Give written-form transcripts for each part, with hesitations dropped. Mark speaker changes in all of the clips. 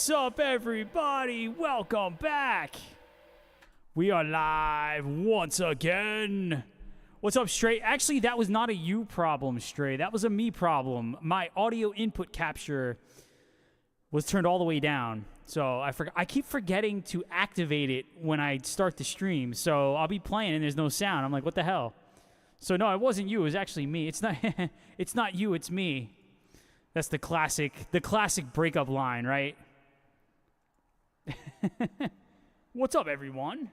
Speaker 1: What's up, everybody? Welcome back. We are live once again. What's up, Stray? Actually, that was not a you problem, Stray. That was a me problem. My audio input capture was turned all the way down. So I keep forgetting to activate it when I start the stream. So I'll be playing and there's no sound. I'm like, what the hell? So no, it wasn't you. It was actually me. It's not it's not you, it's me. That's the classic breakup line, right? What's up, everyone?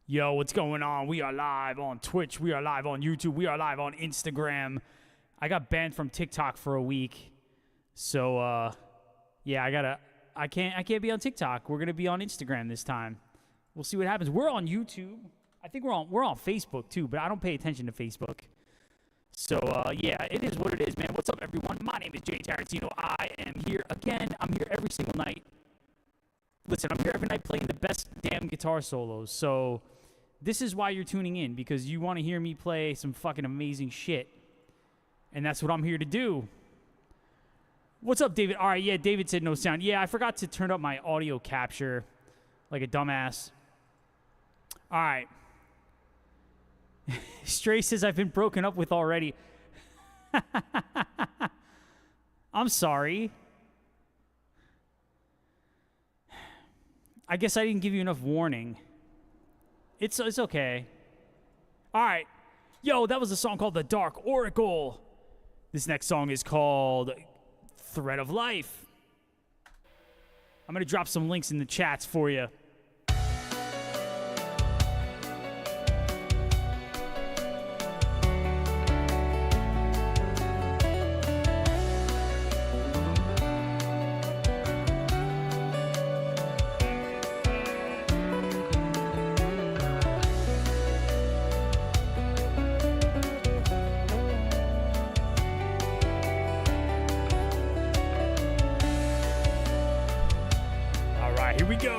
Speaker 1: Yo, what's going on? We are live on Twitch. We are live on YouTube. We are live on Instagram. I got banned from TikTok for a week. So, yeah, I can't be on TikTok. We're going to be on Instagram this time. We'll see what happens. We're on YouTube. I think we're on Facebook, too, but I don't pay attention to Facebook. So, yeah, it is what it is, man. What's up, everyone? My name is Jay Tarantino. I am here again. I'm here every single night. Listen, I'm here every night playing the best damn guitar solos. So, this is why you're tuning in, because you want to hear me play some fucking amazing shit. And that's what I'm here to do. What's up, David? All right, yeah, David said no sound. Yeah, I forgot to turn up my audio capture like a dumbass. All right. Stray says I've been broken up with already. I'm sorry. I guess I didn't give you enough warning. It's okay. All right. Yo, that was a song called The Dark Oracle. This next song is called Thread of Life. I'm going to drop some links in the chats for you. Here we go.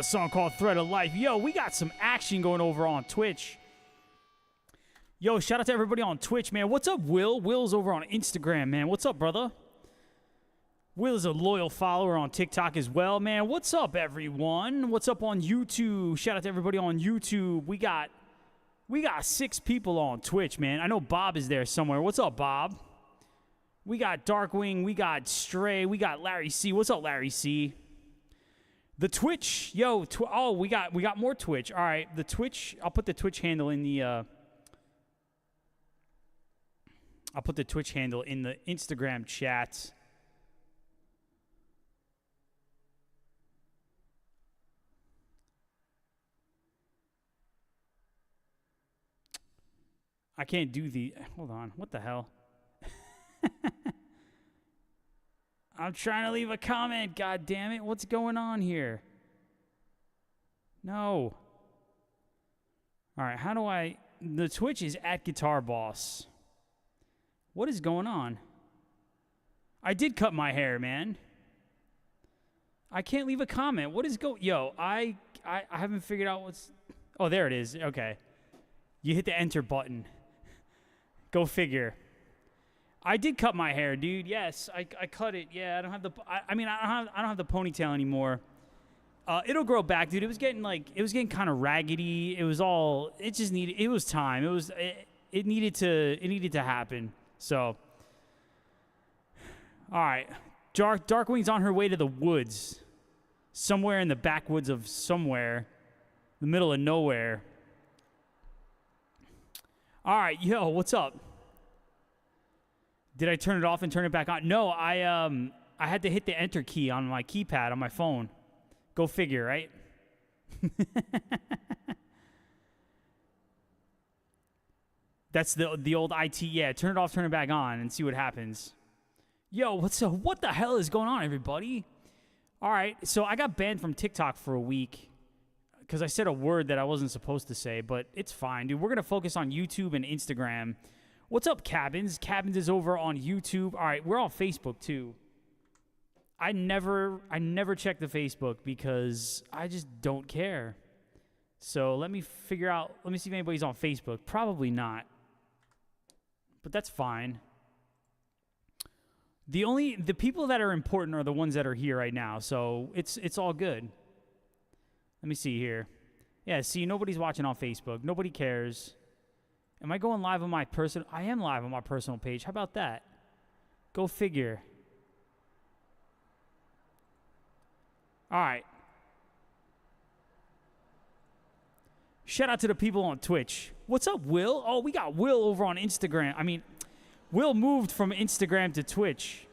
Speaker 1: a song called Thread of Life. Yo, we got some action going over on Twitch. Yo, shout out to everybody on Twitch, man. What's up, Will? Will's over on Instagram, man. What's up, brother? Will is a loyal follower on TikTok as well, man. What's up, everyone? What's up on YouTube? Shout out to everybody on YouTube. We got 6 people on Twitch, man. I know Bob is there somewhere. What's up, Bob? We got Darkwing. We got Stray. We got Larry C. What's up, Larry C? The Twitch, yo. We got more Twitch. All right, the Twitch. I'll put the Twitch handle in the. I'll put the Twitch handle in the Instagram chat. I can't do the... Hold on. What the hell? I'm trying to leave a comment. God damn it. What's going on here? No. All right. How do I... The Twitch is at Guitar Boss. What is going on? I did cut my hair, man. I can't leave a comment. What is Yo, I haven't figured out what's... Oh, there it is. Okay. You hit the enter button. Go figure. I did cut my hair, dude. Yes, I cut it. Yeah, I don't have the. I don't have the ponytail anymore. It'll grow back, dude. It was getting kind of raggedy. It was all. It just needed. It was time. It needed to happen. So. All right, Darkwing's on her way to the woods, somewhere in the backwoods of somewhere, the middle of nowhere. All right, yo, what's up? Did I turn it off and turn it back on? No, I had to hit the enter key on my keypad on my phone. Go figure, right? That's the old IT. Yeah, turn it off, turn it back on, and see what happens. Yo, what the hell is going on, everybody? All right, so I got banned from TikTok for a week because I said a word that I wasn't supposed to say, but it's fine, dude. We're going to focus on YouTube and Instagram. What's up, Cabins? Cabins is over on YouTube. All right, we're on Facebook, too. I never check the Facebook because I just don't care. So let me see if anybody's on Facebook. Probably not. But that's fine. The people that are important are the ones that are here right now, so it's all good. Let me see here. Yeah, see, nobody's watching on Facebook. Nobody cares. Am I going live on my personal? I am live on my personal page. How about that? Go figure. All right. Shout out to the people on Twitch. What's up, Will? Oh, we got Will over on Instagram. Will moved from Instagram to Twitch.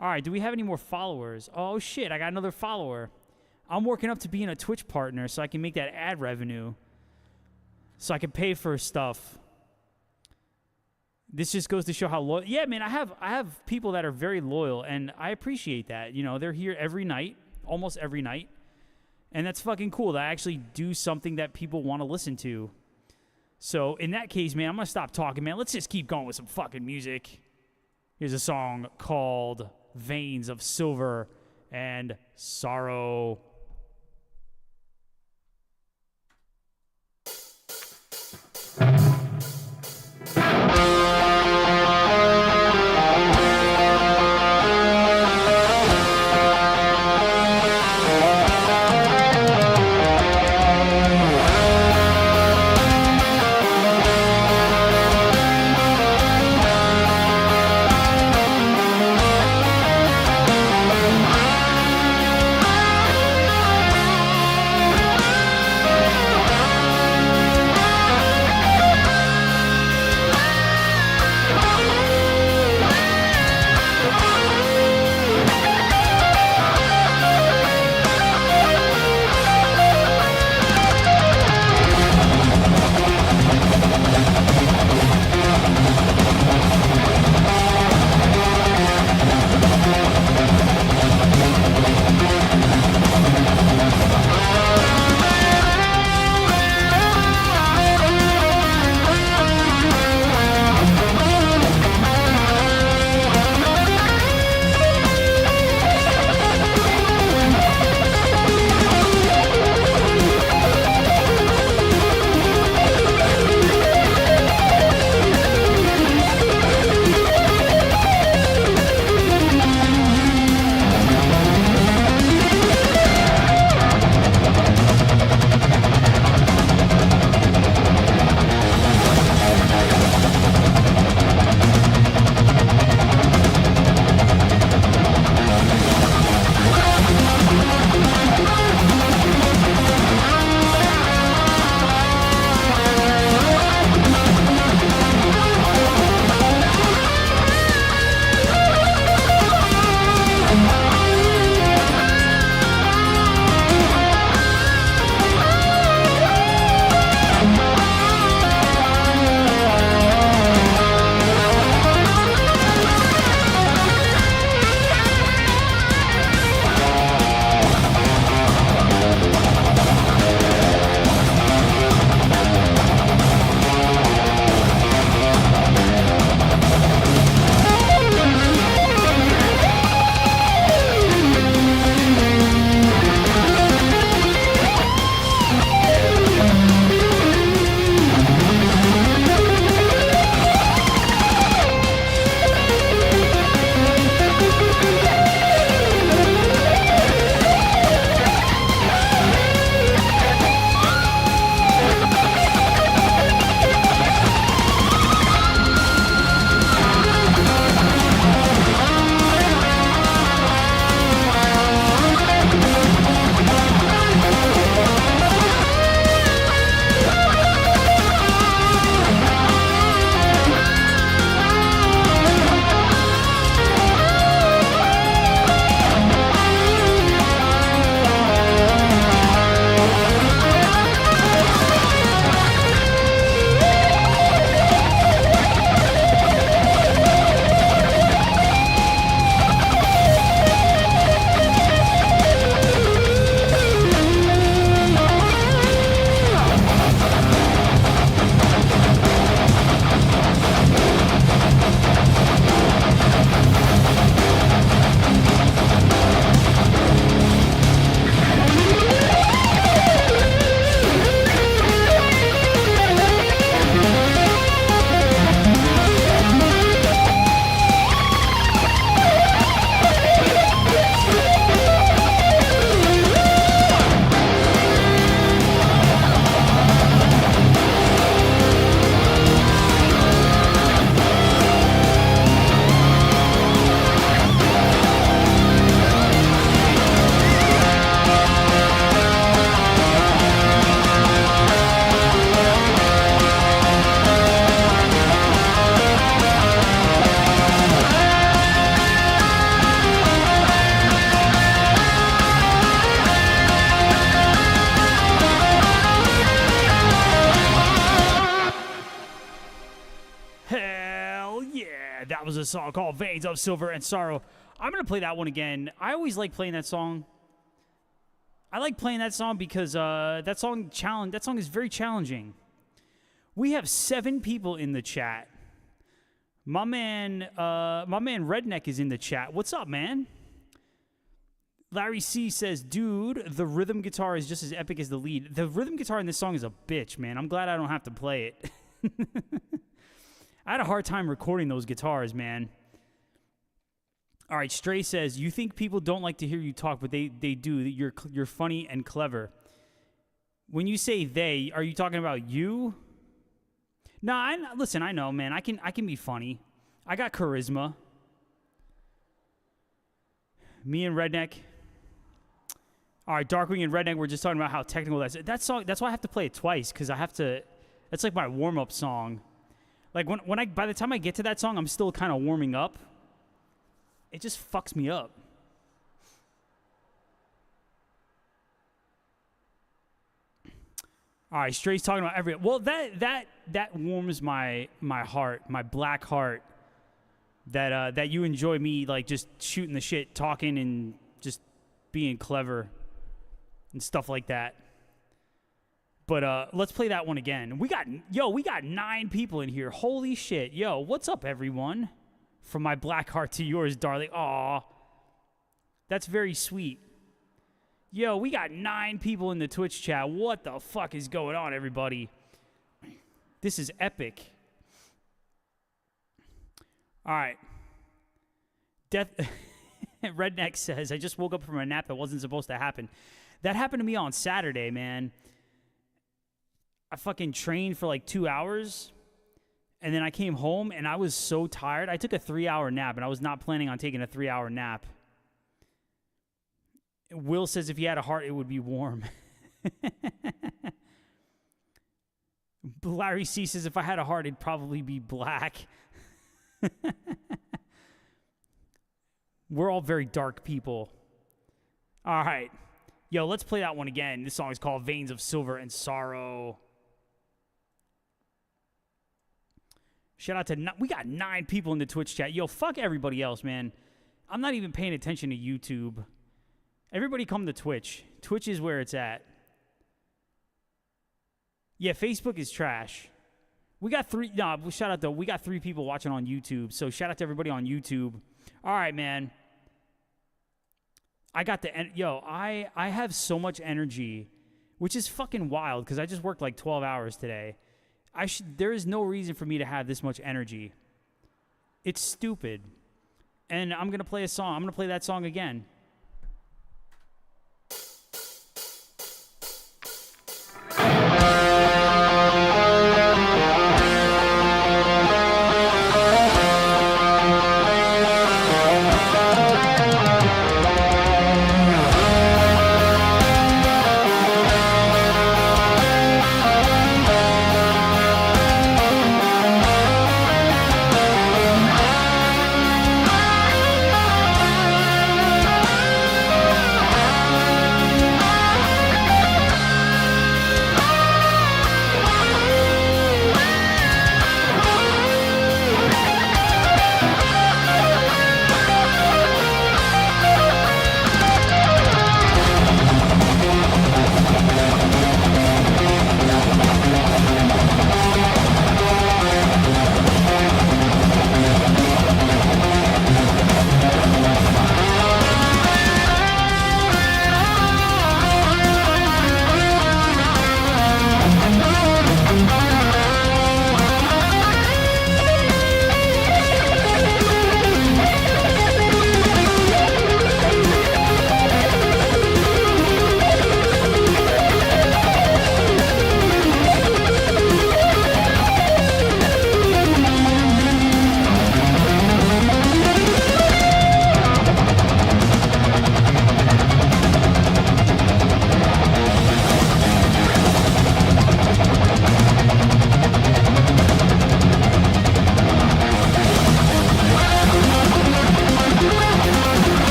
Speaker 1: All right, do we have any more followers? Oh, shit, I got another follower. I'm working up to being a Twitch partner so I can make that ad revenue. So I can pay for stuff. This just goes to show how loyal. Yeah, man, I have people that are very loyal, and I appreciate that. You know, they're here every night, almost every night. And that's fucking cool that I actually do something that people want to listen to. So in that case, man, I'm going to stop talking, man. Let's just keep going with some fucking music. Here's a song called Veins of Silver and Sorrow. song called Veins of Silver and Sorrow. I'm going to play that one again. I always like playing that song. I like playing that song because that song is very challenging. We have 7 people in the chat. My man Redneck is in the chat. What's up, man? Larry C says, dude, the rhythm guitar is just as epic as the lead. The rhythm guitar in this song is a bitch, man. I'm glad I don't have to play it. I had a hard time recording those guitars, man. All right, Stray says, you think people don't like to hear you talk, but they do. You're funny and clever. When you say they, are you talking about you? No, listen, I know, man. I can be funny. I got charisma. Me and Redneck. All right, Darkwing and Redneck, we're just talking about how technical that song. That's why I have to play it twice, because I have to. That's like my warm-up song. Like by the time I get to that song, I'm still kind of warming up. It just fucks me up. All right, Stray's talking about well, that warms my heart, my black heart. That you enjoy me like just shooting the shit, talking and just being clever and stuff like that. But let's play that one again. We got 9 people in here. Holy shit. Yo, what's up, everyone? From my black heart to yours, darling. Aw. That's very sweet. Yo, we got 9 people in the Twitch chat. What the fuck is going on, everybody? This is epic. All right. Redneck says, I just woke up from a nap that wasn't supposed to happen. That happened to me on Saturday, man. I fucking trained for like 2 hours, and then I came home, and I was so tired. I took a 3-hour nap, and I was not planning on taking a 3-hour nap. Will says if he had a heart, it would be warm. Larry C says if I had a heart, it'd probably be black. We're all very dark people. All right. Yo, let's play that one again. This song is called Veins of Silver and Sorrow. Shout out to... We got 9 people in the Twitch chat. Yo, fuck everybody else, man. I'm not even paying attention to YouTube. Everybody come to Twitch. Twitch is where it's at. Yeah, Facebook is trash. We got 3... No, shout out, though. We got 3 people watching on YouTube. So shout out to everybody on YouTube. All right, man. I got the... Yo, I have so much energy, which is fucking wild because I just worked like 12 hours today. There is no reason for me to have this much energy. It's stupid. And I'm going to play a song. I'm going to play that song again.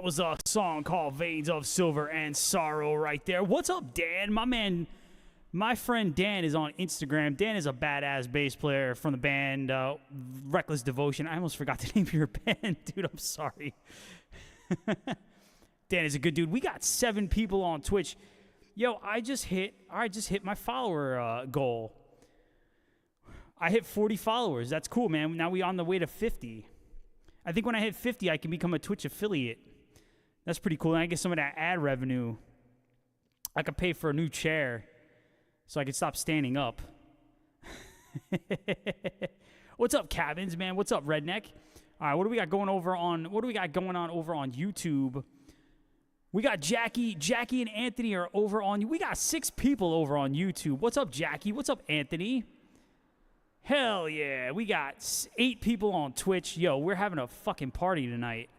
Speaker 1: was a song called Veins of Silver and Sorrow right there. What's up, Dan? My friend Dan is on Instagram. Dan is a badass bass player from the band Reckless Devotion. I almost forgot the name of your band, dude. I'm sorry. Dan is a good dude. We got 7 people on Twitch. Yo, I just hit my follower goal. I hit 40 followers. That's cool, man. Now we on the way to 50. I think when I hit 50, I can become a Twitch affiliate. That's pretty cool. And I get some of that ad revenue. I could pay for a new chair so I can stop standing up. What's up, Cabins, man? What's up, Redneck? All right, what do we got going on over on YouTube? We got Jackie and Anthony are over on. We got 6 people over on YouTube. What's up, Jackie? What's up, Anthony? Hell yeah, we got 8 people on Twitch. Yo, we're having a fucking party tonight.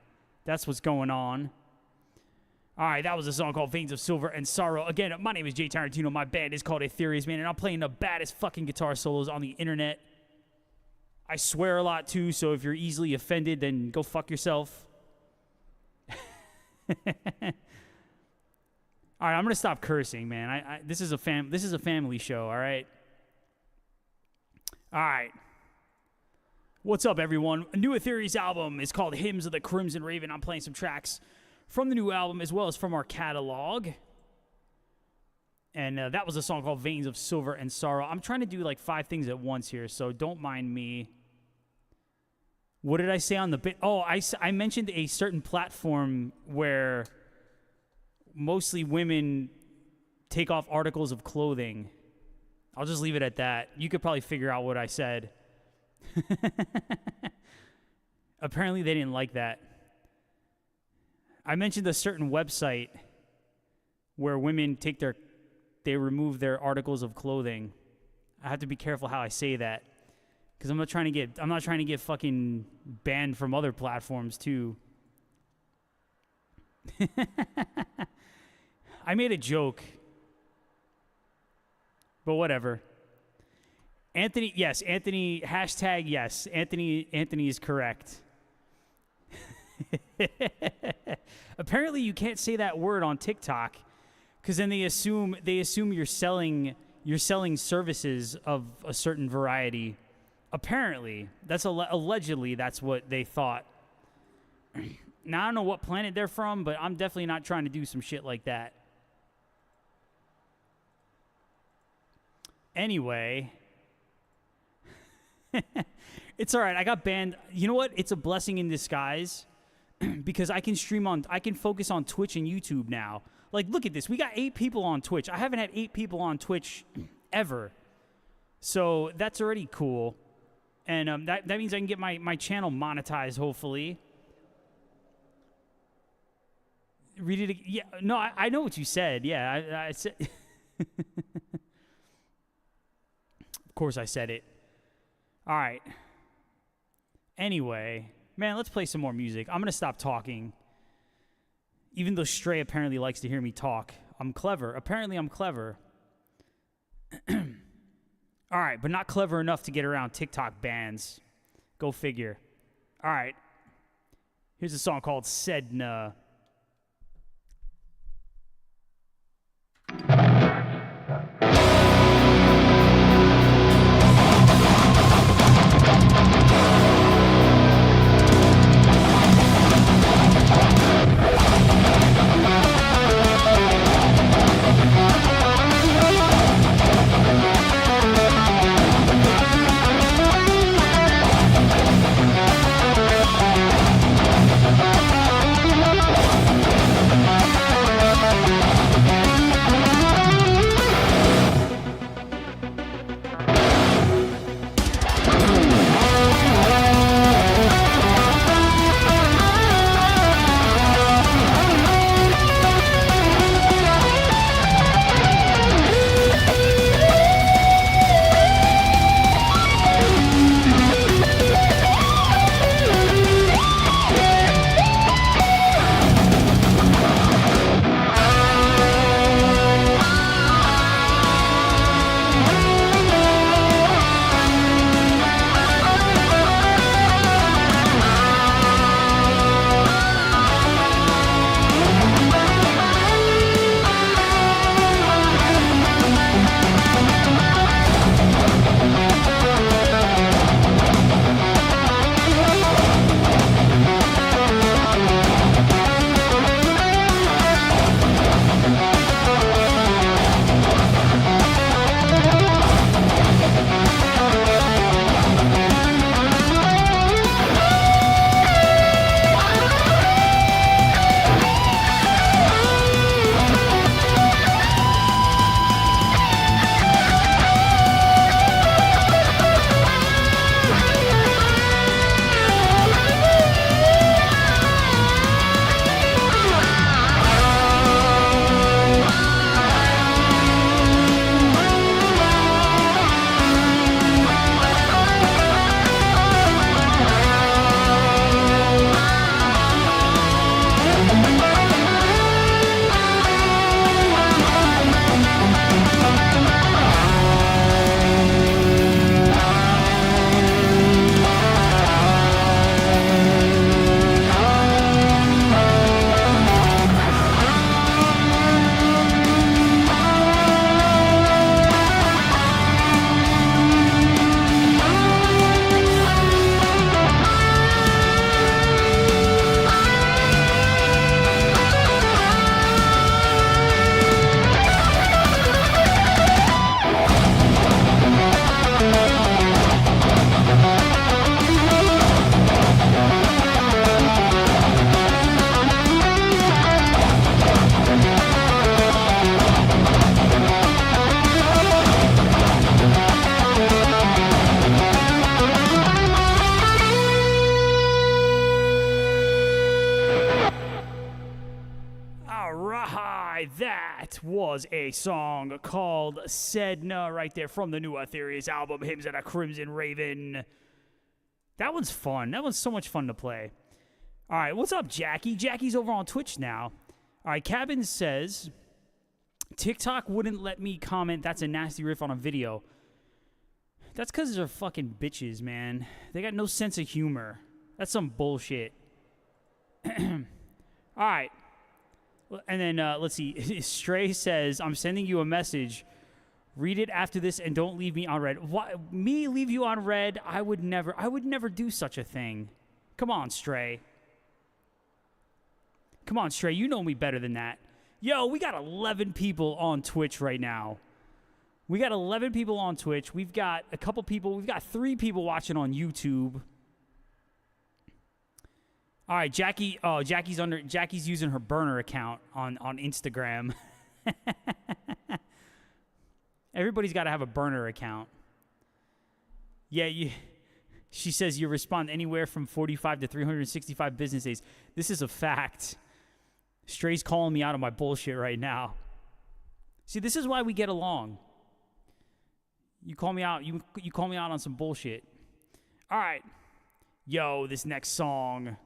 Speaker 1: That's what's going on. All right, that was a song called Veins of Silver and Sorrow. Again, my name is Jay Tarantino. My band is called Etherius, man, and I'm playing the baddest fucking guitar solos on the internet. I swear a lot, too, so if you're easily offended, then go fuck yourself. All right, I'm going to stop cursing, man. This is a family show, all right? All right. What's up, everyone? A new Etherius album is called Hymns of the Crimson Raven. I'm playing some tracks from the new album as well as from our catalog. And that was a song called Veins of Silver and Sorrow. I'm trying to do like 5 things at once here, so don't mind me. What did I say on the bit? Oh, I mentioned a certain platform where mostly women take off articles of clothing. I'll just leave it at that. You could probably figure out what I said. Apparently, they didn't like that. I mentioned a certain website where women they remove their articles of clothing. I have to be careful how I say that because I'm not trying to get fucking banned from other platforms too. I made a joke. But whatever. Anthony, yes, Anthony, hashtag yes. Anthony is correct. Apparently you can't say that word on TikTok because then they assume you're selling services of a certain variety. Apparently. Allegedly that's what they thought. Now I don't know what planet they're from, but I'm definitely not trying to do some shit like that. Anyway, it's all right. I got banned. You know what? It's a blessing in disguise because I can focus on Twitch and YouTube now. Like, look at this. We got 8 people on Twitch. I haven't had 8 people on Twitch ever. So that's already cool. And that means I can get my channel monetized, hopefully. Read it. Yeah. No, I know what you said. Yeah, I said... Of course I said it. All right. Anyway, man, let's play some more music. I'm going to stop talking. Even though Stray apparently likes to hear me talk. I'm clever. Apparently I'm clever. All right, but not clever enough to get around TikTok bans. Go figure. All right. Here's a song called Sedna. that was a song called Sedna right there from the new Etherius album, Hymns of the Crimson Raven. That one's fun. That one's so much fun to play. All right, what's up, Jackie? Jackie's over on Twitch now. All right, Cabin says, TikTok wouldn't let me comment, that's a nasty riff on a video. That's because they're fucking bitches, man. They got no sense of humor. That's some bullshit. All right. And then, let's see. Stray says, I'm sending you a message. Read it after this and don't leave me on red. What? Me leave you on red? I would never do such a thing. Come on, Stray. Come on, Stray. You know me better than that. Yo, we got 11 people on Twitch right now. We got 11 people on Twitch. We've got a couple people. We've got 3 people watching on YouTube. All right, Jackie. Oh, Jackie's using her burner account on Instagram. Everybody's got to have a burner account. Yeah, she says you respond anywhere from 45 to 365 business days. This is a fact. Stray's calling me out on my bullshit right now. See, this is why we get along. You call me out. You call me out on some bullshit. All right. Yo, this next song.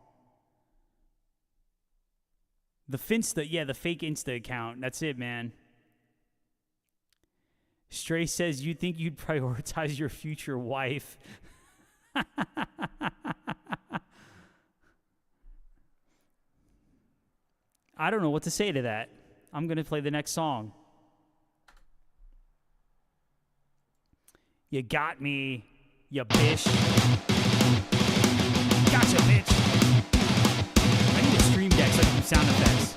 Speaker 1: The Finsta, yeah, the fake Insta account. That's it, man. Stray says, you think you'd prioritize your future wife. I don't know what to say to that. I'm going to play the next song. You got me, you bitch. Gotcha, bitch. I need a stream deck so I can do sound effects.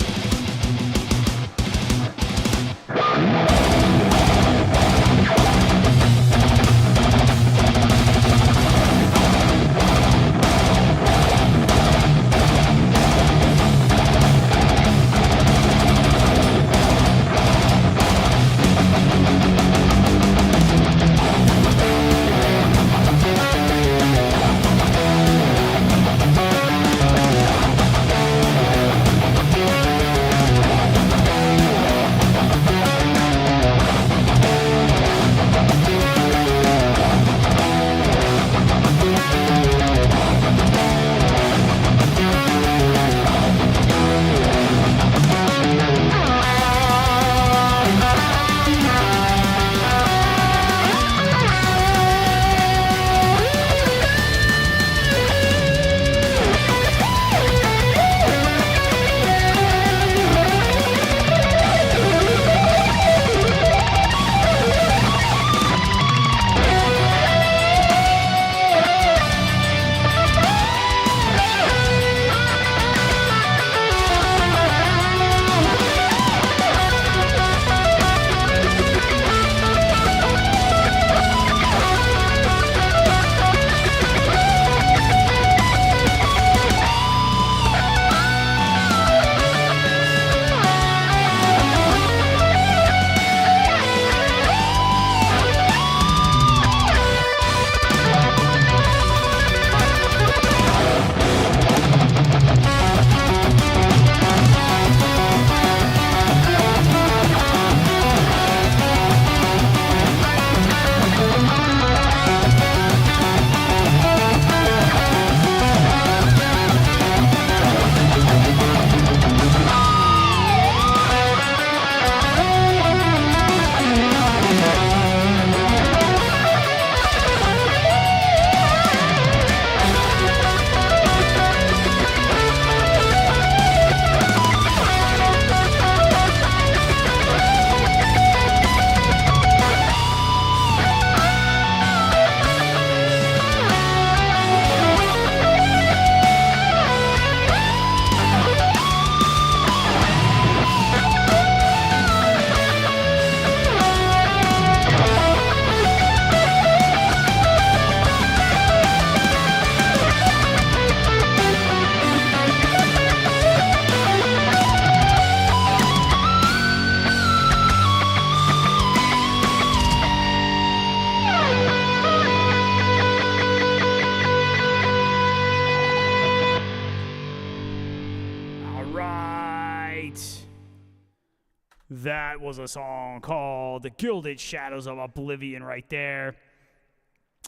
Speaker 1: That was a song called The Gilded Shadows of Oblivion right there.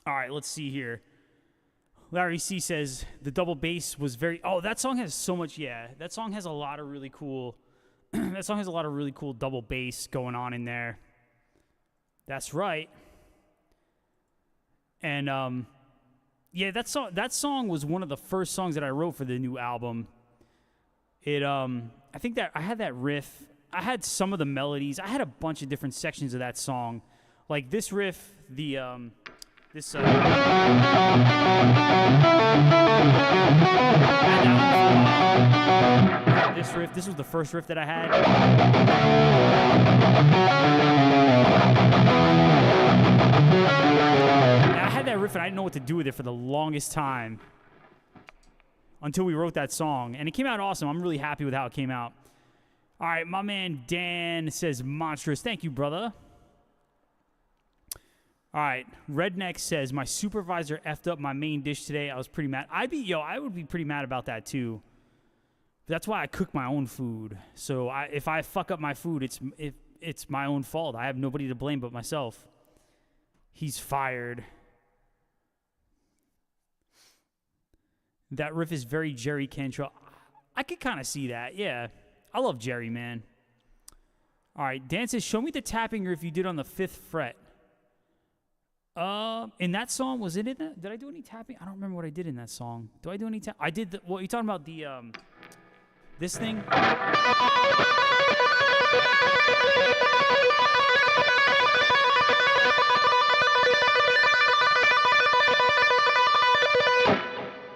Speaker 1: All right, let's see here. Larry C says the double bass was very... Oh, that song has so much... Yeah, that song has a lot of really cool... that song has a lot of really cool double bass going on in there. That's right. And, yeah, that song was one of the first songs that I wrote for the new album. I think that I had that riff... I had some of the melodies. I had a bunch of different sections of that song. Like this riff, this riff, this was the first riff that I had. And I had that riff and I didn't know what to do with it for the longest time. Until we wrote that song. And it came out awesome. I'm really happy with how it came out. All right, my man Dan says monstrous. Thank you, brother. All right, Redneck says my supervisor effed up my main dish today. I was pretty mad. I would be pretty mad about that too. That's why I cook my own food. So if I fuck up my food, it's my own fault. I have nobody to blame but myself. He's fired. That riff is very Jerry Cantrell. I could kind of see that, yeah. I love Jerry, man. All right, Dan says, show me the tapping riff you did on the 5th fret. In that song, was it in that? Did I do any tapping? I don't remember what I did in that song. Do I do any I did the, what, you talking about the, this thing?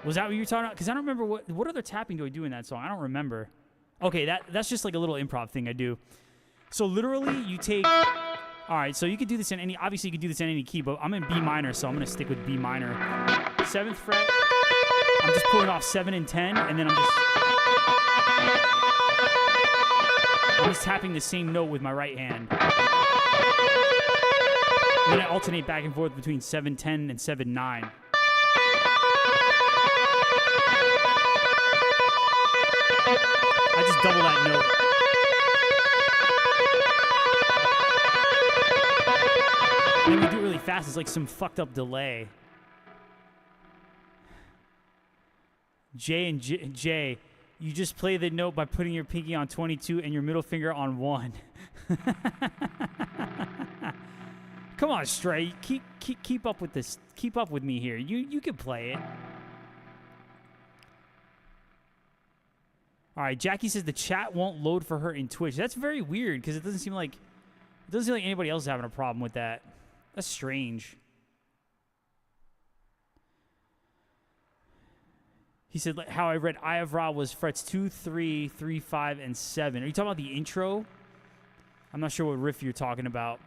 Speaker 1: Was that what you were talking about? Because I don't remember what other tapping do I do in that song? I don't remember. Okay, that's just like a little improv thing I do. So literally, you take... All right, so you could do this in any... Obviously, you could do this in any key, but I'm in B minor, so I'm going to stick with B minor. 7th fret, I'm just pulling off 7 and 10, and then I'm just tapping the same note with my right hand. And then I alternate back and forth between 7, 10, and 7, 9. I just double that note. And then we do it really fast. It's like some fucked up delay. J, you just play the note by putting your pinky on 22 and your middle finger on 1. Come on, Stray. Keep up with this. Keep up with me here. You can play it. All right, Jackie says the chat won't load for her in Twitch. That's very weird because it doesn't seem like anybody else is having a problem with that. That's strange. He said how I read Eye of Ra was frets 2, 3, 3, 5, and 7. Are you talking about the intro? I'm not sure what riff you're talking about.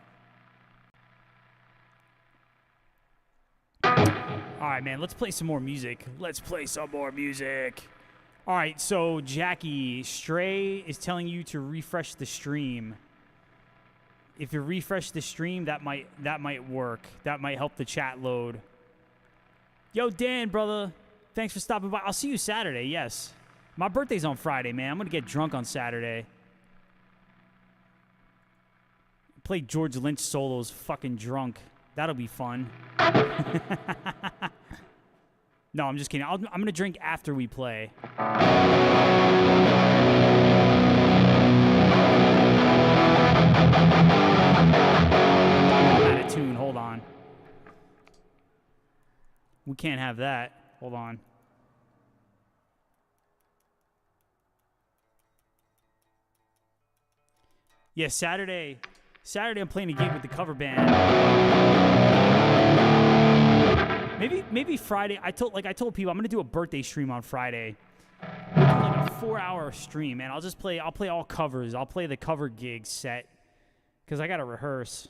Speaker 1: All right, man, let's play some more music. Let's play some more music. All right, so Jackie, Stray is telling you to refresh the stream. If you refresh the stream, that might work. That might help the chat load. Yo, Dan, brother, thanks for stopping by. I'll see you Saturday, yes. My birthday's on Friday, man. I'm going to get drunk on Saturday. Play George Lynch solos fucking drunk. That'll be fun. No, I'm just kidding. I'm going to drink after we play. I'm out of tune. Hold on. We can't have that. Hold on. Yeah, Saturday I'm playing a gig with the cover band. Maybe Friday. I told people I'm gonna do a birthday stream on Friday. We'll do like a 4-hour stream, man. I'll play all covers. I'll play the cover gig set because I gotta rehearse.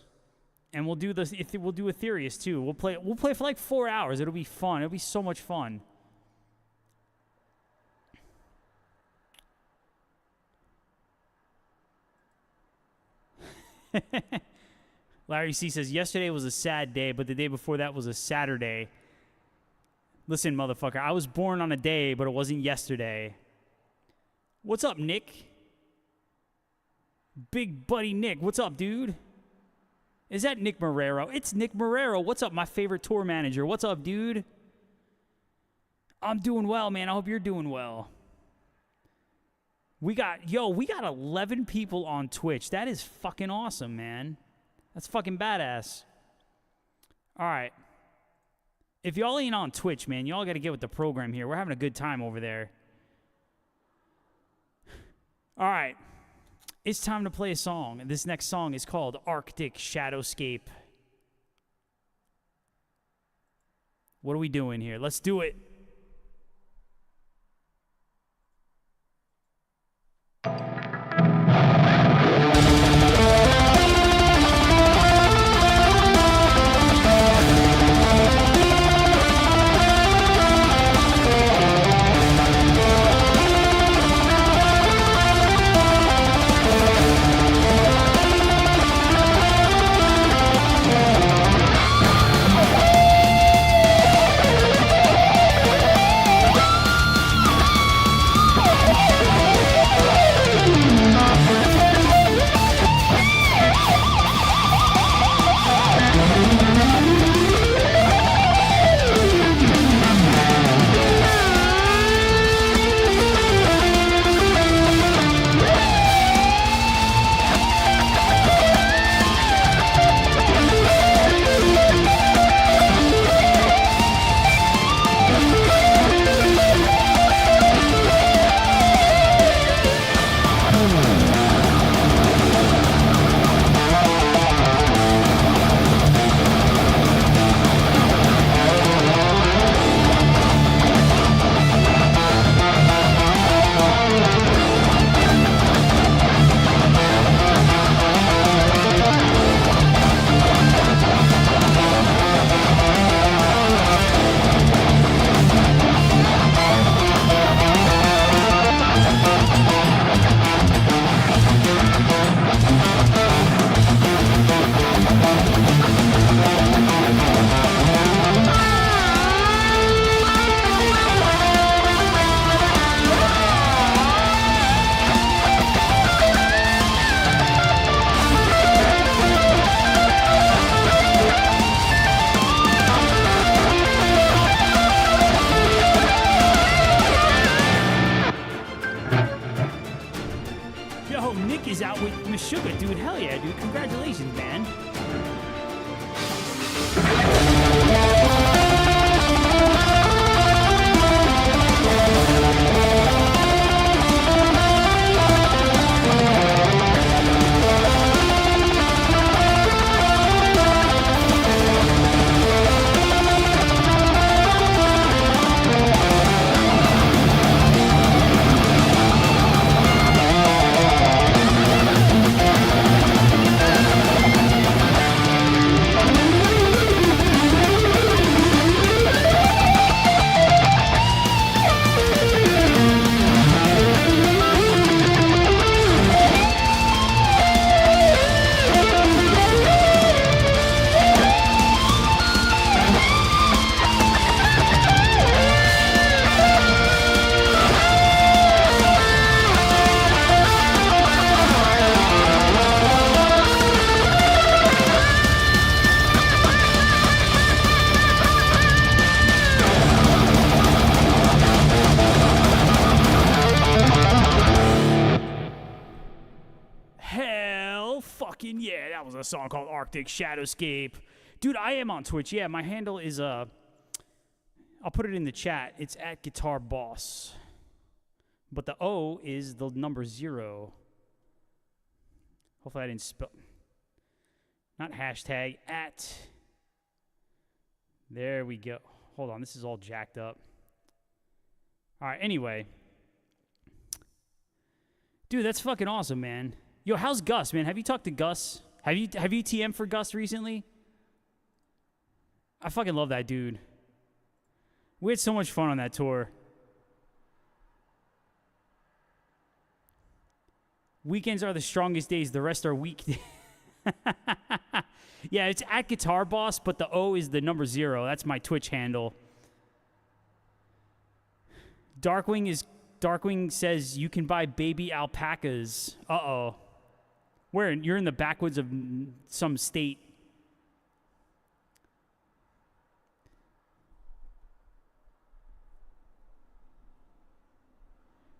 Speaker 1: And we'll do Etherius too. We'll play for like 4 hours. It'll be fun. It'll be so much fun. Larry C says, yesterday was a sad day, but the day before that was a Saturday. Listen, motherfucker, I was born on a day, but it wasn't yesterday. What's up, Nick? Big buddy Nick, what's up, dude? Is that Nick Marrero? It's Nick Marrero. What's up, my favorite tour manager? What's up, dude? I'm doing well, man. I hope you're doing well. We got 11 people on Twitch. That is fucking awesome, man. That's fucking badass. All right. If y'all ain't on Twitch, man, y'all got to get with the program here. We're having a good time over there. All right. It's time to play a song. This next song is called Arctic Shadowscape. What are we doing here? Let's do it. A song called Arctic Shadowscape. Dude, I am on Twitch. Yeah, my handle is I'll put it in the chat. It's at Guitar Boss. But the O is the number 0. Hopefully I didn't spell. Not hashtag, at. There we go. Hold on, this is all jacked up. All right, anyway. Dude, that's fucking awesome, man. Yo, how's Gus, man? Have you talked to Gus? Have you TM for Gus recently? I fucking love that dude. We had so much fun on that tour. Weekends are the strongest days. The rest are weekdays. Yeah, it's at Guitar Boss, but the O is the number 0. That's my Twitch handle. Darkwing says you can buy baby alpacas. Uh-oh. Where? You're in the backwoods of some state.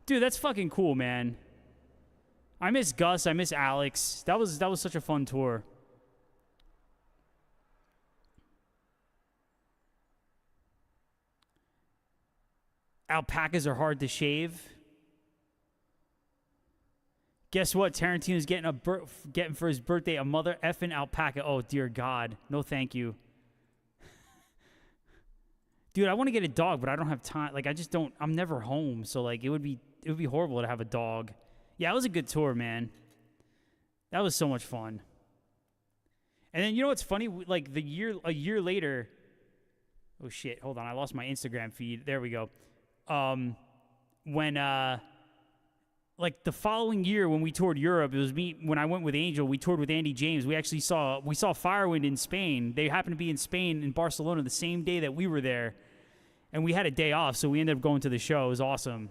Speaker 1: Dude, that's fucking cool, man. I miss Gus. I miss Alex. That was such a fun tour. Alpacas are hard to shave. Guess what? Tarantino's getting for his birthday a mother effing alpaca. Oh, dear God. No, thank you. Dude, I want to get a dog, but I don't have time. Like, I just don't. I'm never home, so like, it would be horrible to have a dog. Yeah, it was a good tour, man. That was so much fun. And then you know what's funny? Like a year later. Oh shit! Hold on, I lost my Instagram feed. There we go. When like the following year when we toured Europe, it was me when I went with Angel. We toured with Andy James. We actually saw Firewind in Spain. They happened to be in Spain in Barcelona the same day that we were there, and we had a day off, so we ended up going to the show. It was awesome.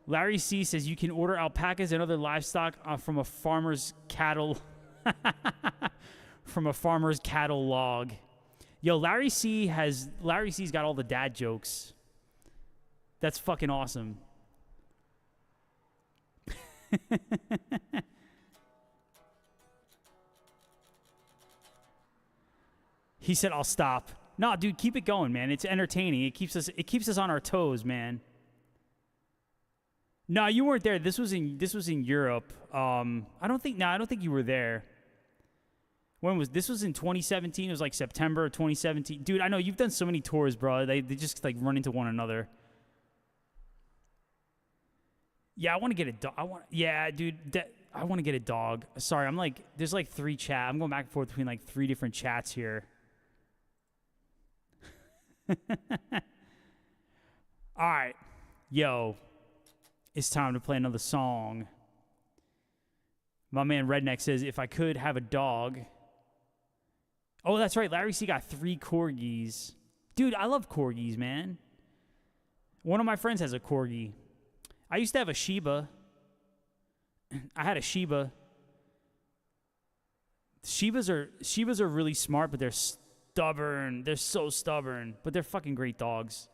Speaker 1: Larry C says you can order alpacas and other livestock from a farmer's cattle log. Yo, Larry C's got all the dad jokes. That's fucking awesome. He said, "I'll stop." No, dude, keep it going, man. It's entertaining. It keeps us on our toes, man. No, you weren't there. This was in Europe. I don't think you were there. This was in 2017. It was like September of 2017. Dude, I know you've done so many tours, bro. They just like run into one another. Yeah, I want to get a dog. I want to get a dog. Sorry, I'm like, there's like 3 chats. I'm going back and forth between like 3 different chats here. All right. Yo, it's time to play another song. My man Redneck says, if I could have a dog. Oh, that's right. Larry C got 3 corgis. Dude, I love corgis, man. One of my friends has a corgi. I used to have a Shiba. I had a Shiba. Shibas are really smart, but they're stubborn. They're so stubborn, but they're fucking great dogs.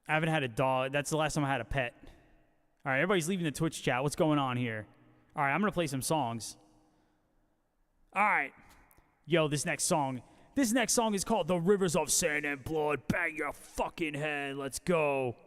Speaker 1: I haven't had a dog. That's the last time I had a pet. All right, everybody's leaving the Twitch chat. What's going on here? All right, I'm going to play some songs. All right. Yo, this next song is called The Rivers of Sand and Blood. Bang your fucking head. Let's go.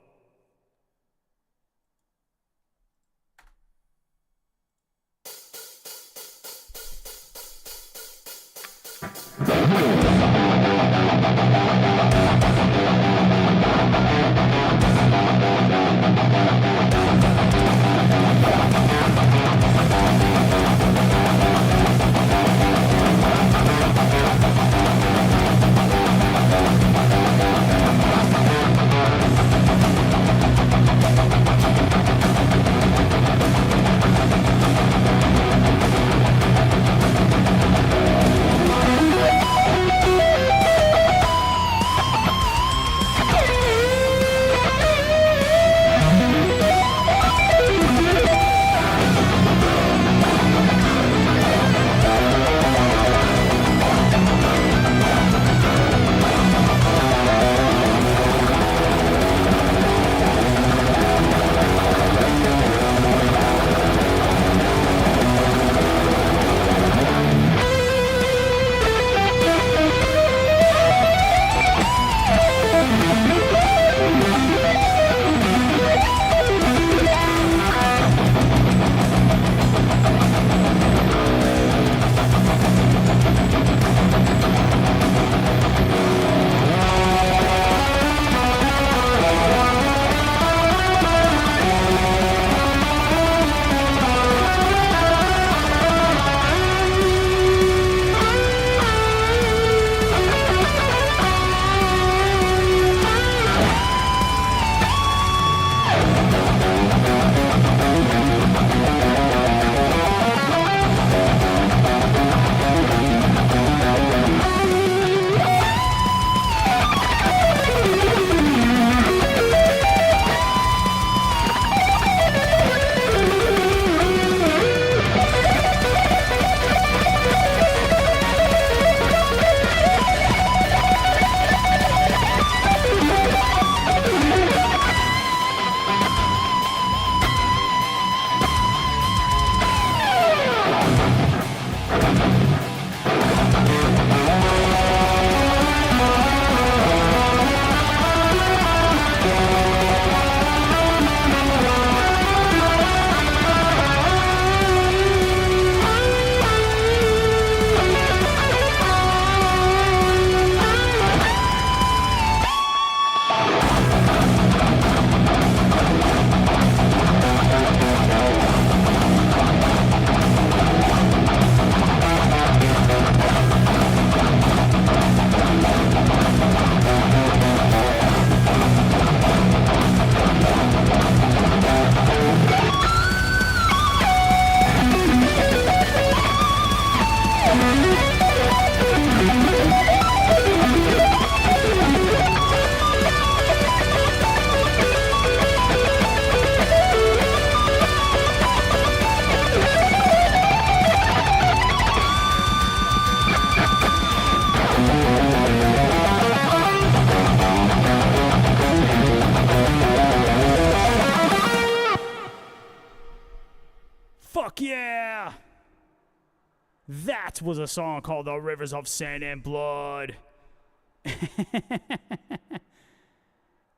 Speaker 1: That was a song called The Rivers of Sand and Blood.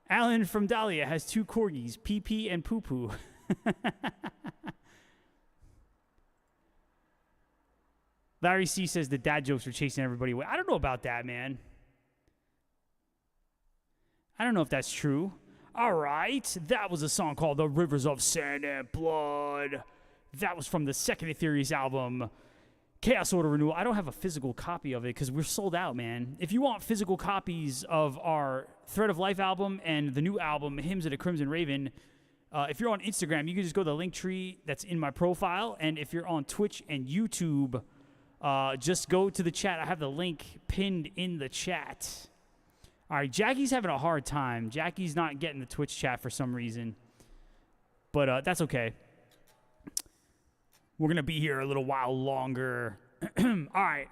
Speaker 1: Alan from Dahlia has 2 corgis, Pee Pee and Poo Poo. Larry C says the dad jokes are chasing everybody away. I don't know about that, man. I don't know if that's true. All right. That was a song called The Rivers of Sand and Blood. That was from the second Etherius album, Chaos Order Renewal. I don't have a physical copy of it because we're sold out, man. If you want physical copies of our Thread of Life album and the new album, Hymns of the Crimson Raven, if you're on Instagram, you can just go to the link tree that's in my profile. And if you're on Twitch and YouTube, just go to the chat. I have the link pinned in the chat. All right, Jackie's having a hard time. Jackie's not getting the Twitch chat for some reason. But that's okay. We're going to be here a little while longer. All right.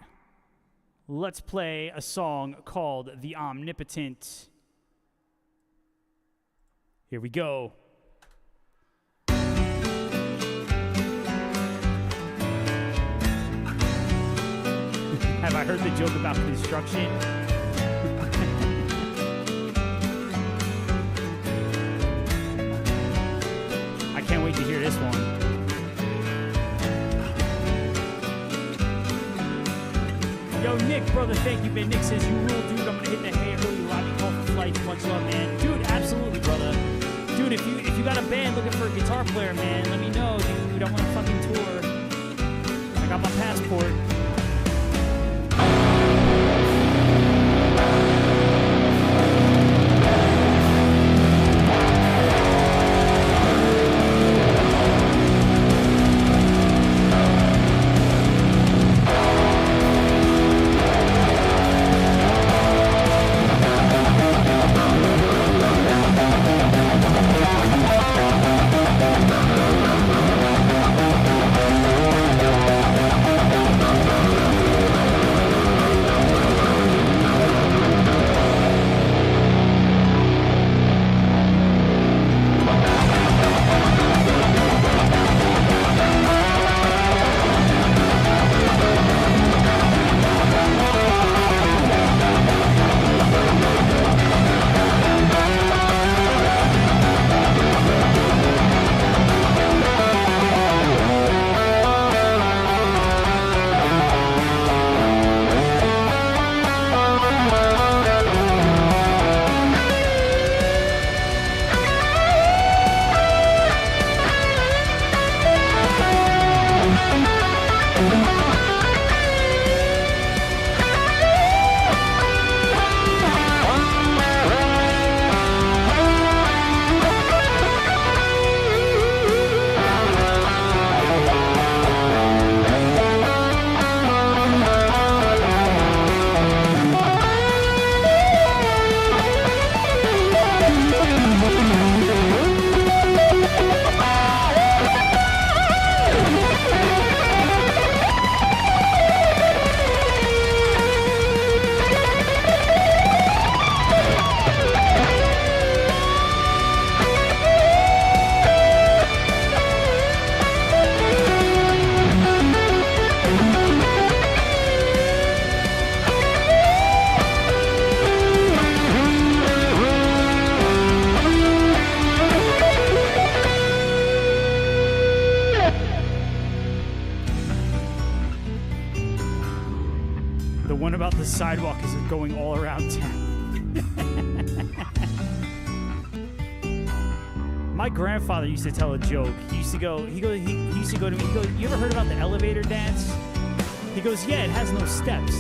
Speaker 1: Let's play a song called The Omnipotent. Here we go. Have I heard the joke about construction? I can't wait to hear this one. Yo, Nick, brother, thank you, man. Nick says, you rule, dude. I'm going to hit the hay early lobby call for flights. Much love, man. Dude, absolutely, brother. Dude, if you got a band looking for a guitar player, man, let me know, dude. I want to fucking tour. I got my passport. Sidewalk is going all around town. My grandfather used to tell a joke. He used to go to me, he goes, you ever heard about the elevator dance? He goes, yeah, it has no steps.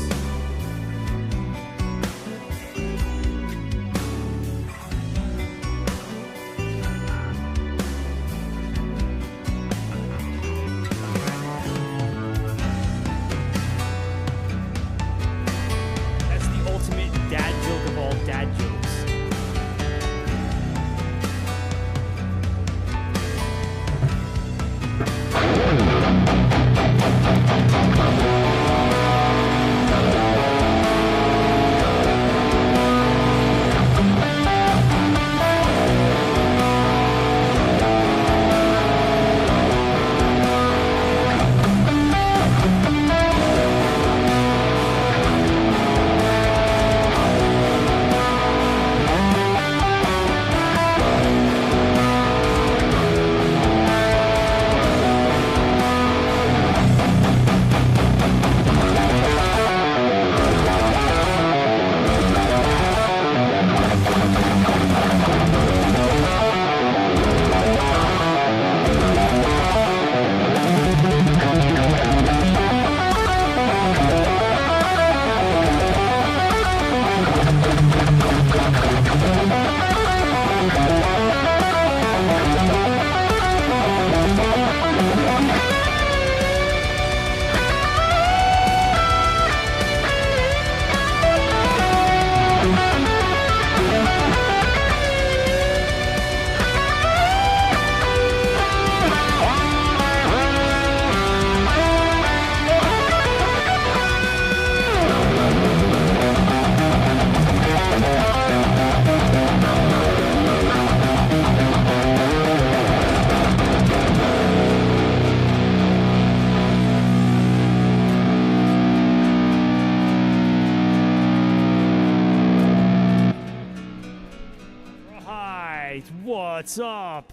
Speaker 1: What's up?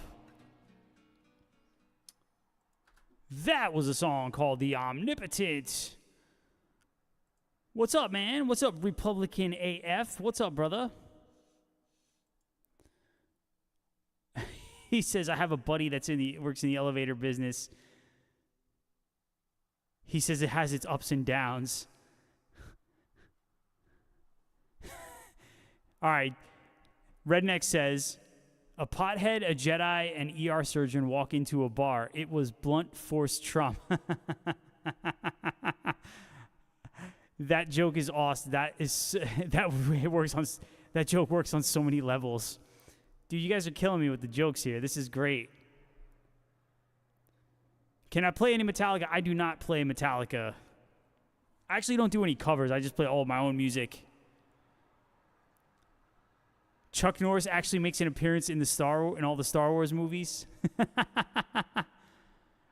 Speaker 1: That was a song called The Omnipotent. What's up, man? What's up, Republican AF? What's up, brother? He says, I have a buddy that's works in the elevator business. He says it has its ups and downs. All right. Redneck says, a pothead, a Jedi, and ER surgeon walk into a bar. It was blunt force trauma. That joke is awesome. That joke works on so many levels. Dude, you guys are killing me with the jokes here. This is great. Can I play any Metallica? I do not play Metallica. I actually don't do any covers. I just play all of my own music. Chuck Norris actually makes an appearance in all the Star Wars movies.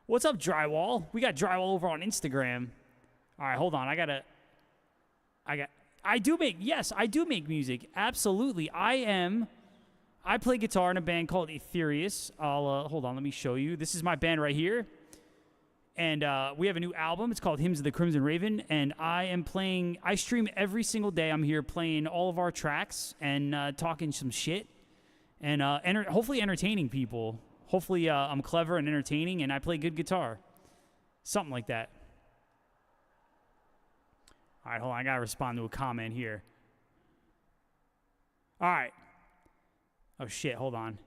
Speaker 1: What's up, Drywall? We got Drywall over on Instagram. All right, hold on. I do make music. Absolutely. I play guitar in a band called Etherius. Hold on, let me show you. This is my band right here. And we have a new album. It's called Hymns of the Crimson Raven. And I stream every single day. I'm here playing all of our tracks and talking some shit. And hopefully entertaining people. Hopefully I'm clever and entertaining and I play good guitar. Something like that. All right, hold on. I got to respond to a comment here. All right. Oh, shit. Hold on.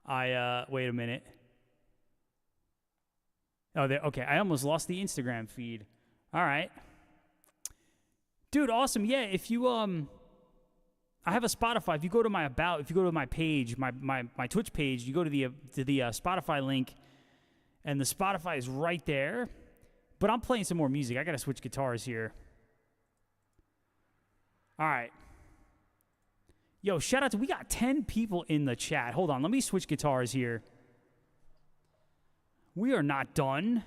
Speaker 1: Wait a minute. Oh, okay. I almost lost the Instagram feed. All right. Dude, awesome. Yeah, if you, I have a Spotify. If you go to my page, my Twitch page, you go to the Spotify link, and the Spotify is right there. But I'm playing some more music. I got to switch guitars here. All right. Yo, shout out we got 10 people in the chat. Hold on, let me switch guitars here. We are not done.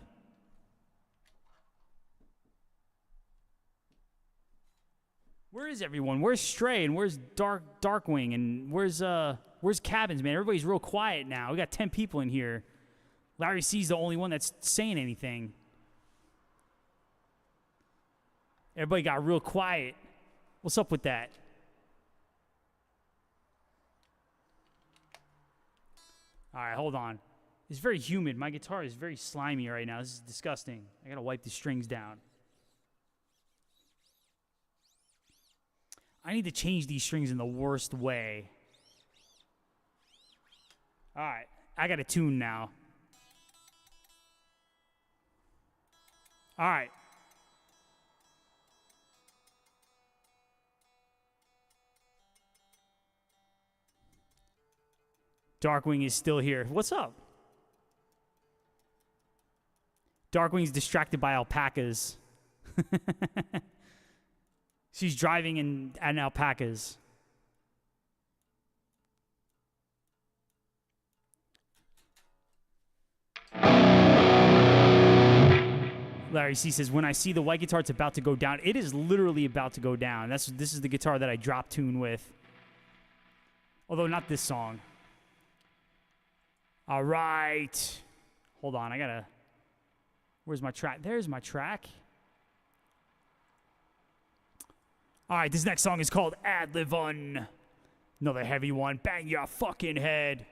Speaker 1: Where is everyone? Where's Stray and where's Darkwing and where's Cabins, man? Everybody's real quiet now. We got 10 people in here. Larry C's the only one that's saying anything. Everybody got real quiet. What's up with that? All right, hold on. It's very humid. My guitar is very slimy right now. This is disgusting. I gotta wipe the strings down. I need to change these strings in the worst way. All right, I got a tune now. All right. Darkwing is still here. What's up? Darkwing's distracted by alpacas. She's driving in alpacas. Larry C says, when I see the white guitar, it's about to go down. It is literally about to go down. This is the guitar that I drop tune with. Although not this song. All right. Hold on. Where's my track? There's my track. All right. This next song is called Ad Livun. Another heavy one. Bang your fucking head.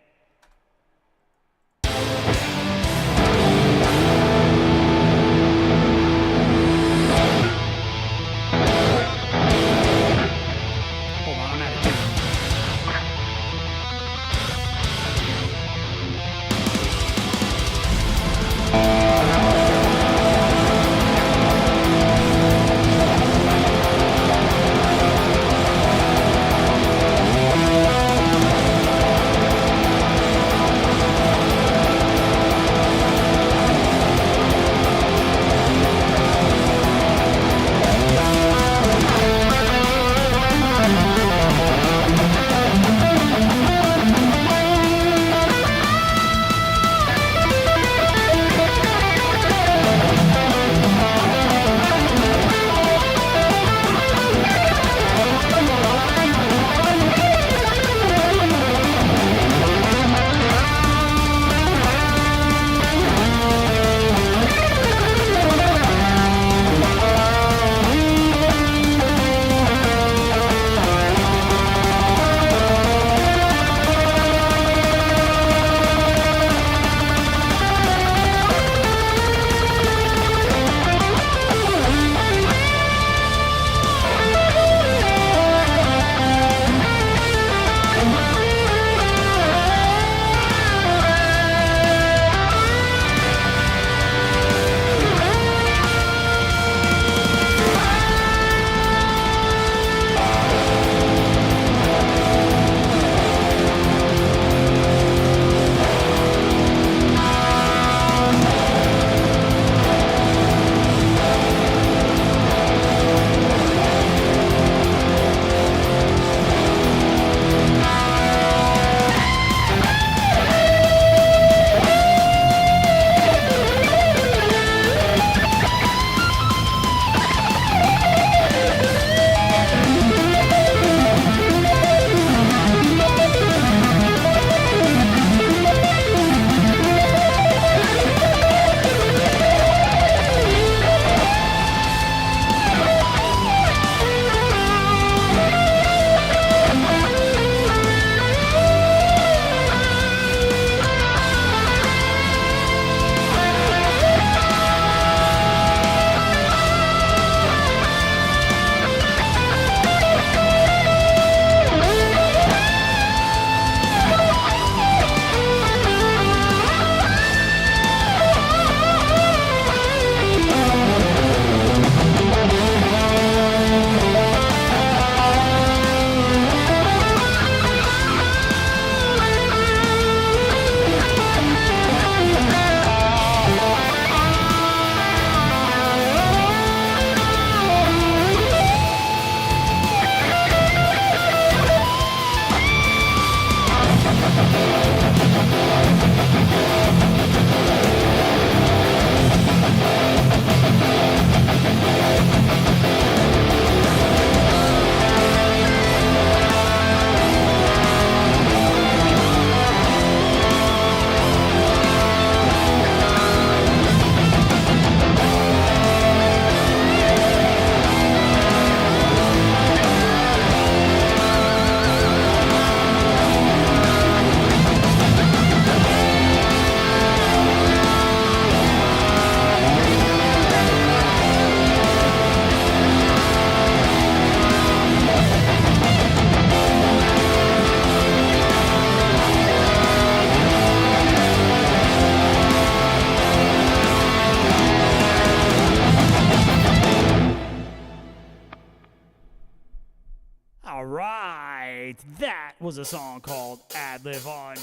Speaker 1: All right. That was a song called Ad Live On.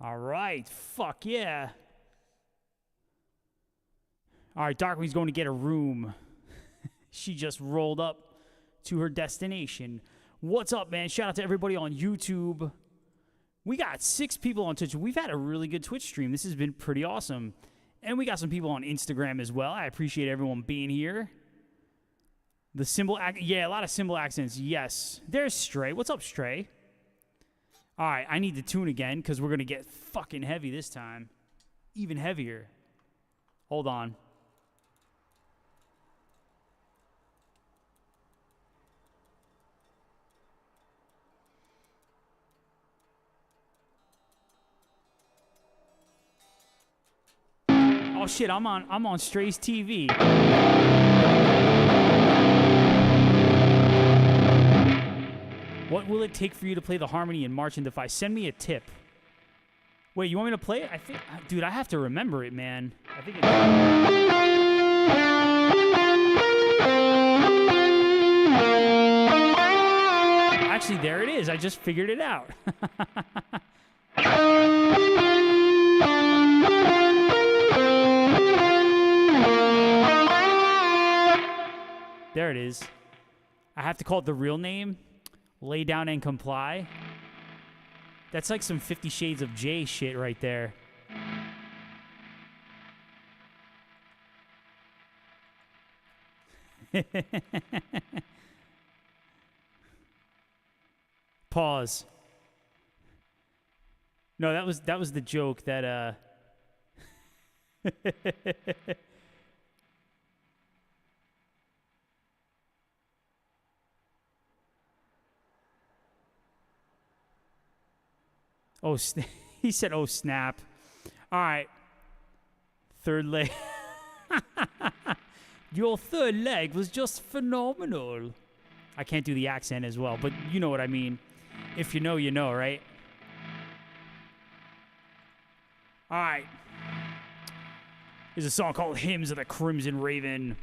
Speaker 1: All right. Fuck yeah. All right. Darkwing's going to get a room. She just rolled up to her destination. What's up, man? Shout out to everybody on YouTube. We got 6 people on Twitch. We've had a really good Twitch stream. This has been pretty awesome. And we got some people on Instagram as well. I appreciate everyone being here. The symbol, yeah, a lot of symbol accents. Yes. There's Stray. What's up, Stray? All right, I need to tune again because we're going to get fucking heavy this time. Even heavier. Hold on. Oh shit, I'm on Stray's TV. What will it take for you to play the harmony in March and Defy? Send me a tip. Wait, you want me to play it? I think, dude, I have to remember it, man. I think actually, there it is. I just figured it out. There it is. I have to call it the real name. Lay down and comply. That's like some 50 Shades of J shit right there. Pause. No, that was the joke that Oh, he said, oh, snap. All right. Third leg. Your third leg was just phenomenal. I can't do the accent as well, but you know what I mean. If you know, you know, right? All right. There's a song called Hymns of the Crimson Raven.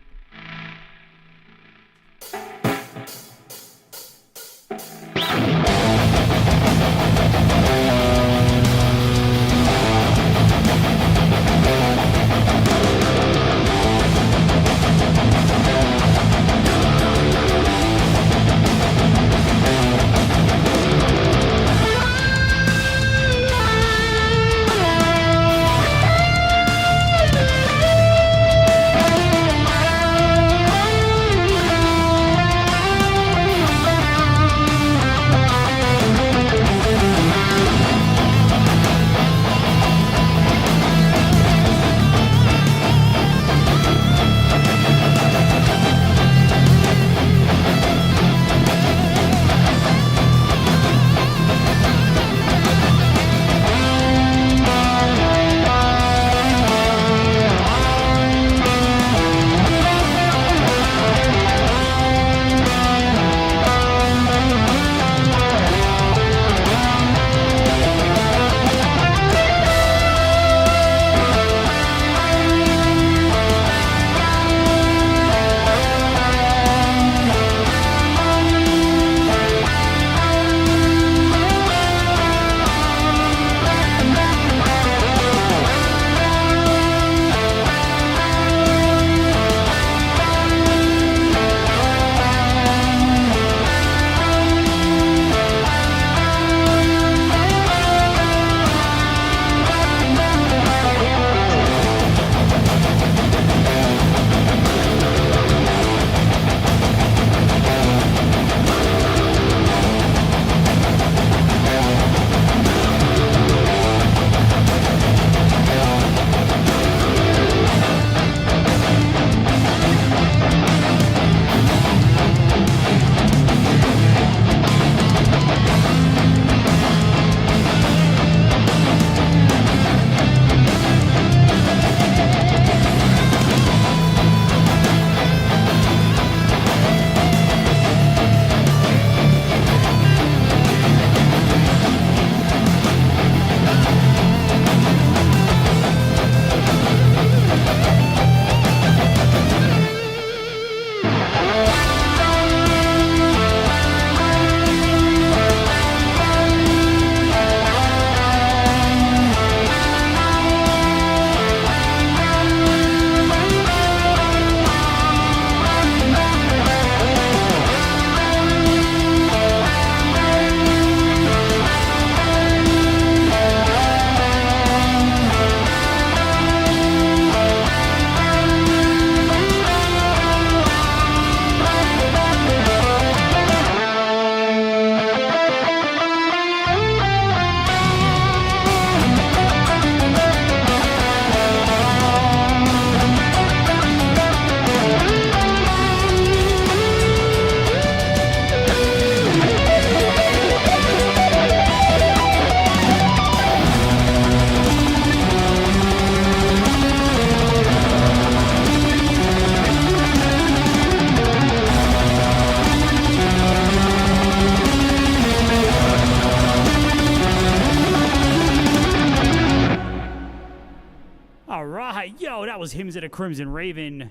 Speaker 1: Hymns at a Crimson Raven.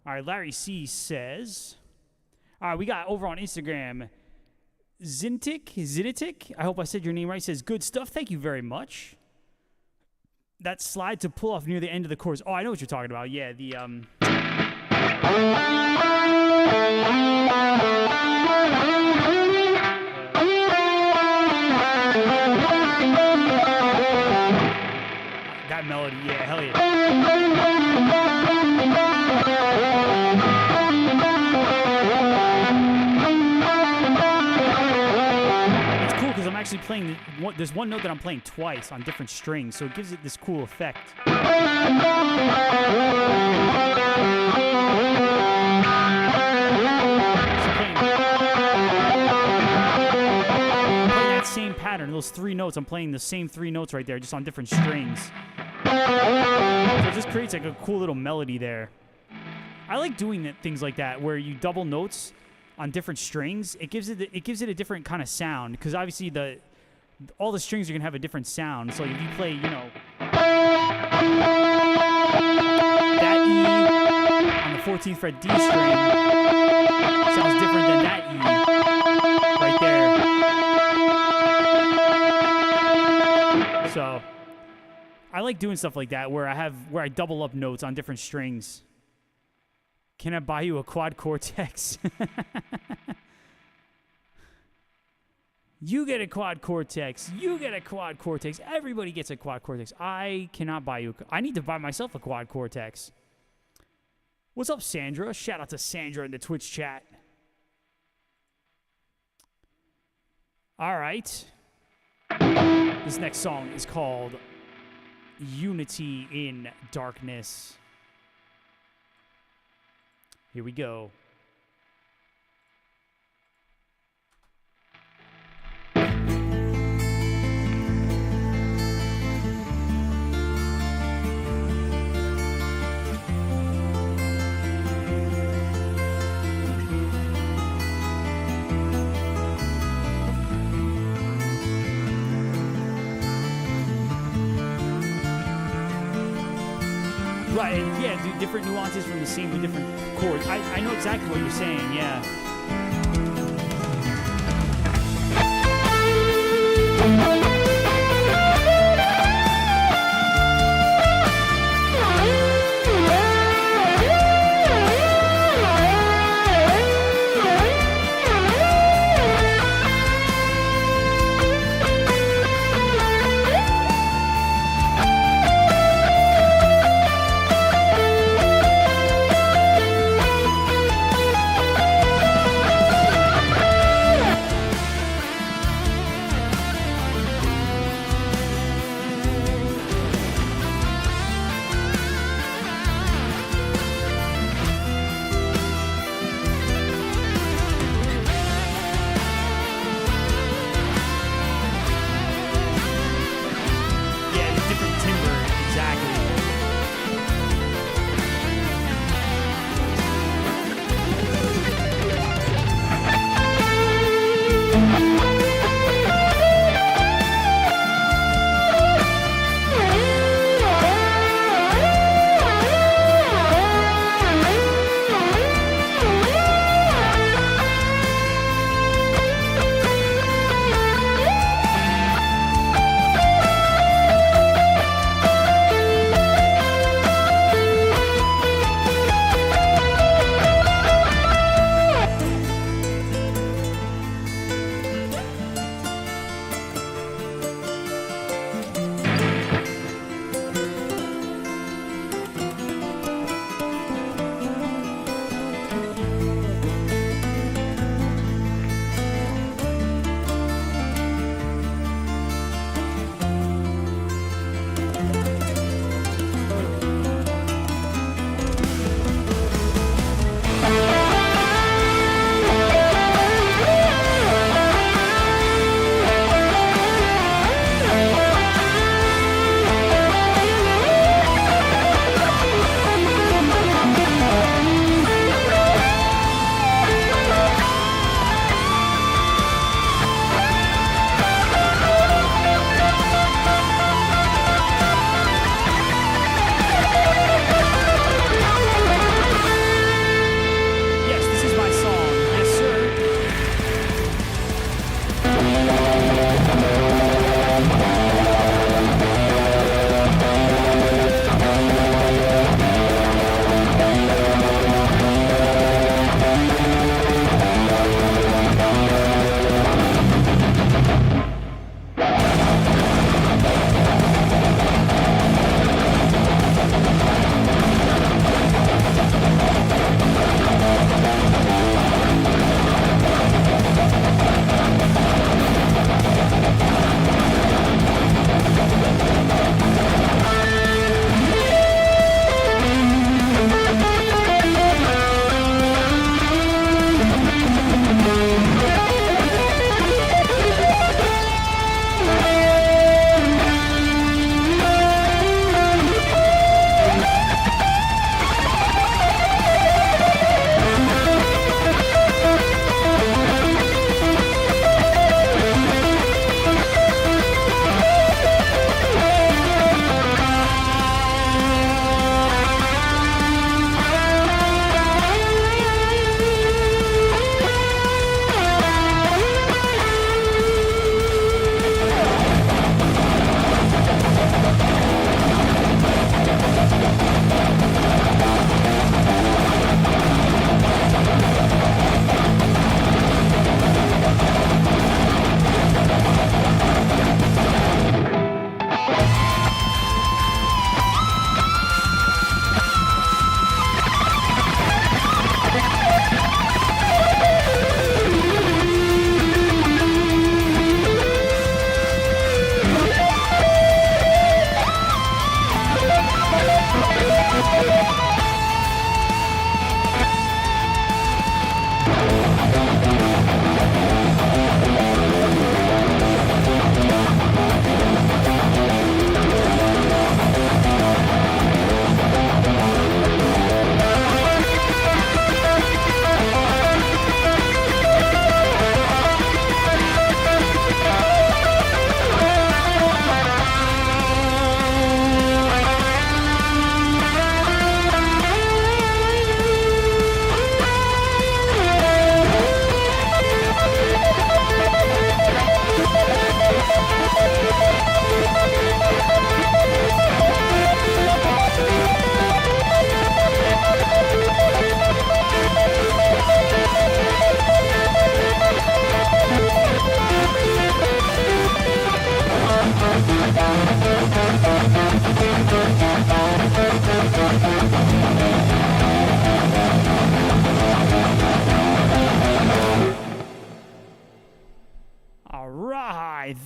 Speaker 1: All right, Larry C says, all right, we got over on Instagram, Zinitik, I hope I said your name right, says, good stuff, thank you very much. That slide to pull off near the end of the course. Oh, I know what you're talking about. Yeah, the, that melody, yeah, hell yeah. I'm actually playing there's one note that I'm playing twice on different strings, so it gives it this cool effect. Playing that same pattern, those 3 notes, I'm playing the same 3 notes right there, just on different strings. So it just creates like a cool little melody there. I like doing things like that, where you double notes on different strings. It gives it a different kind of sound, because obviously all the strings are gonna have a different sound. So if you play, you know, that E on the 14th fret D string sounds different than that E right there. So I like doing stuff like that, where I double up notes on different strings. Can I buy you a quad cortex? You get a quad cortex. You get a quad cortex. Everybody gets a quad cortex. I cannot buy you. I need to buy myself a quad cortex. What's up, Sandra? Shout out to Sandra in the Twitch chat. All right. This next song is called Unity in Darkness. Here we go. Right, yeah, do different nuances from the same but different chords. I know exactly what you're saying, yeah.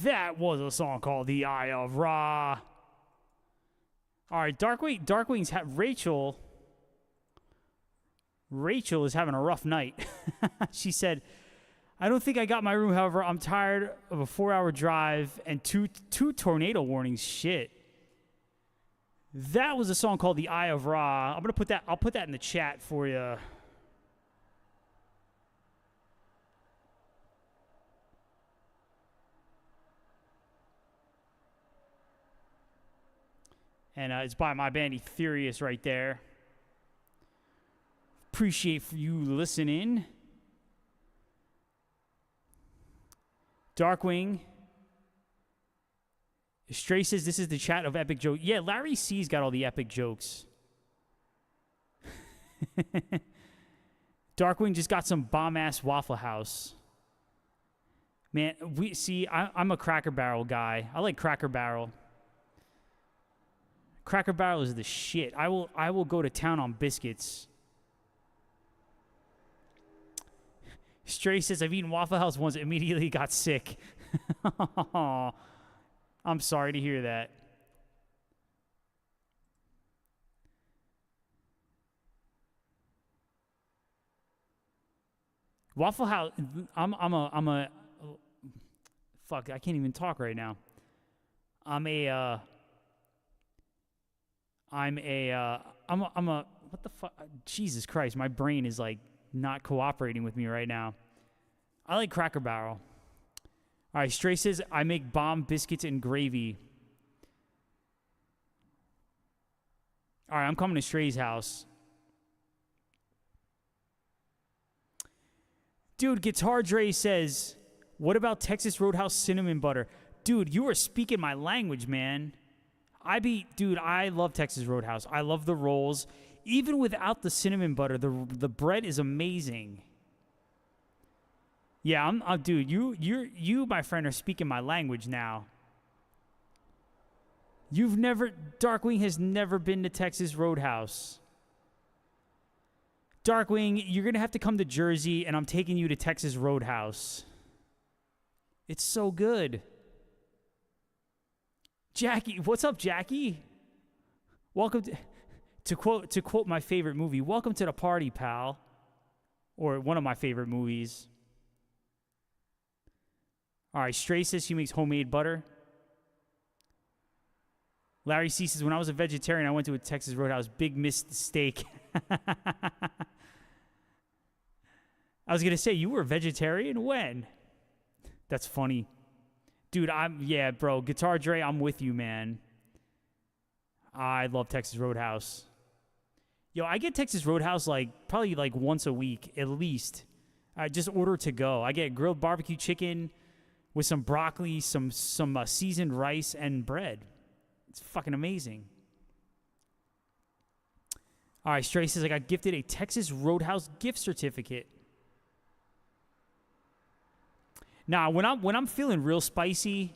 Speaker 1: that was a song called The Eye of Ra. All right, Darkwing's Rachel is having a rough night. She said, I don't think I got my room. However, I'm tired of a 4-hour drive and two tornado warnings. Shit. That was a song called The Eye of Ra. I'll put that in the chat for you. And it's by my band Etherius right there. Appreciate for you listening. Darkwing. Stray says this is the chat of epic jokes. Yeah, Larry C's got all the epic jokes. Darkwing just got some bomb-ass Waffle House. Man, I'm a Cracker Barrel guy. I like Cracker Barrel. Cracker Barrel is the shit. I will go to town on biscuits. Stray says, I've eaten Waffle House once, immediately got sick. I'm sorry to hear that. Waffle House, I'm a fuck, I can't even talk right now. I'm a what the fuck? Jesus Christ, my brain is like not cooperating with me right now. I like Cracker Barrel. All right, Stray says, I make bomb biscuits and gravy. All right, I'm coming to Stray's house. Dude, Guitar Dre says, what about Texas Roadhouse cinnamon butter? Dude, you are speaking my language, man. Dude, I love Texas Roadhouse. I love the rolls. Even without the cinnamon butter, the bread is amazing. Yeah, dude, you, my friend, are speaking my language now. Darkwing has never been to Texas Roadhouse. Darkwing, you're going to have to come to Jersey, and I'm taking you to Texas Roadhouse. It's so good. Jackie, what's up, Jackie? Welcome to quote my favorite movie. Welcome to the party, pal. Or one of my favorite movies. All right, Stray says she makes homemade butter. Larry C says, when I was a vegetarian, I went to a Texas Roadhouse. Big missed steak. I was going to say, you were a vegetarian? When? That's funny. Dude, yeah, bro. Guitar Dre, I'm with you, man. I love Texas Roadhouse. Yo, I get Texas Roadhouse probably once a week, at least. I just order to go. I get grilled barbecue chicken with some broccoli, some seasoned rice, and bread. It's fucking amazing. All right, Stray says I got gifted a Texas Roadhouse gift certificate. Now, when I'm feeling real spicy,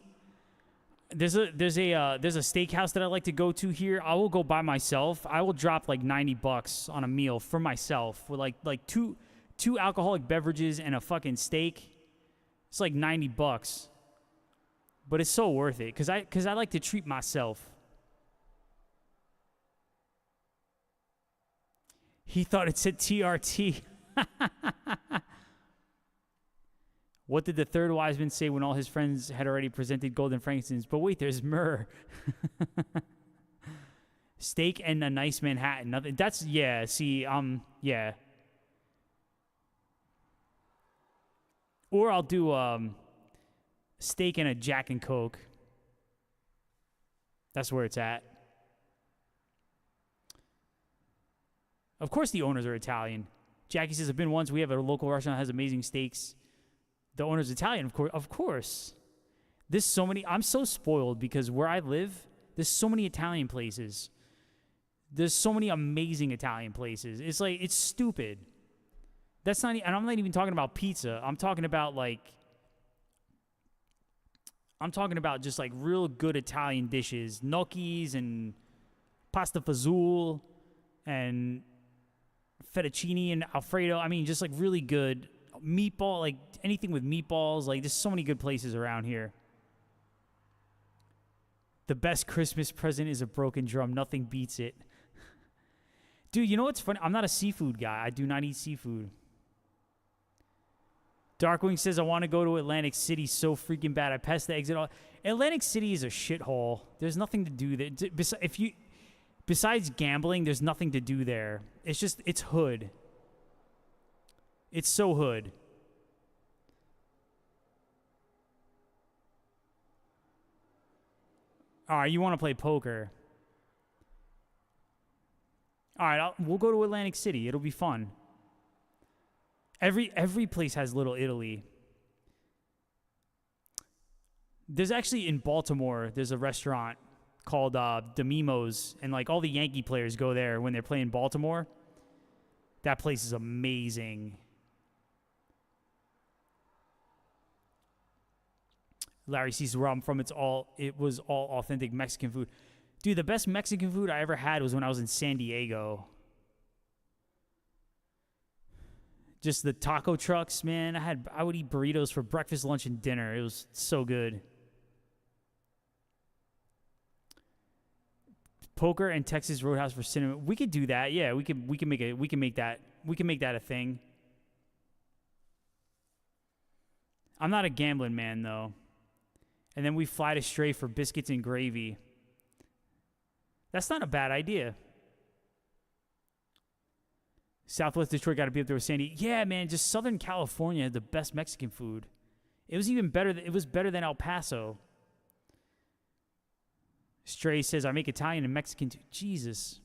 Speaker 1: there's a steakhouse that I like to go to here. I will go by myself. I will drop like $90 on a meal for myself with like two alcoholic beverages and a fucking steak. It's like $90, but it's so worth it because I like to treat myself. He thought it said TRT. What did the third wise man say when all his friends had already presented gold and frankincense? But wait, there's myrrh. Steak and a nice Manhattan. Nothing. That's, yeah, see, yeah. Or I'll do steak and a Jack and Coke. That's where it's at. Of course the owners are Italian. Jackie says, I've been once. We have a local restaurant that has amazing steaks. The owner's Italian, of course. There's so many. I'm so spoiled because where I live, there's so many Italian places. There's so many amazing Italian places. It's like, it's stupid. That's not, and I'm not even talking about pizza. I'm talking about just like real good Italian dishes, gnocchis and pasta fazool and fettuccine and Alfredo. I mean, just like really good meatball, like anything with meatballs. Like, there's so many good places around here. The best Christmas present is a broken drum. Nothing beats it. Dude, you know what's funny? I'm not a seafood guy. I do not eat seafood. Darkwing says, I want to go to Atlantic City so freaking bad. I passed the exit. Atlantic City is a shithole. There's nothing to do there. Besides gambling, there's nothing to do there. It's hood. It's so hood. All right, you want to play poker. All right, we'll go to Atlantic City. It'll be fun. Every place has Little Italy. There's actually in Baltimore, there's a restaurant called Demimo's, and like all the Yankee players go there when they're playing Baltimore. That place is amazing. Larry sees where I'm from. It was all authentic Mexican food. Dude, the best Mexican food I ever had was when I was in San Diego. Just the taco trucks, man. I would eat burritos for breakfast, lunch, and dinner. It was so good. Poker and Texas Roadhouse for cinema. We could do that. Yeah, we can make that a thing. I'm not a gambling man though. And then we fly to Stray for biscuits and gravy. That's not a bad idea. Southwest Detroit got to be up there with Sandy. Yeah, man, just Southern California had the best Mexican food. It was even better. It was better than El Paso. Stray says, I make Italian and Mexican too. Jesus.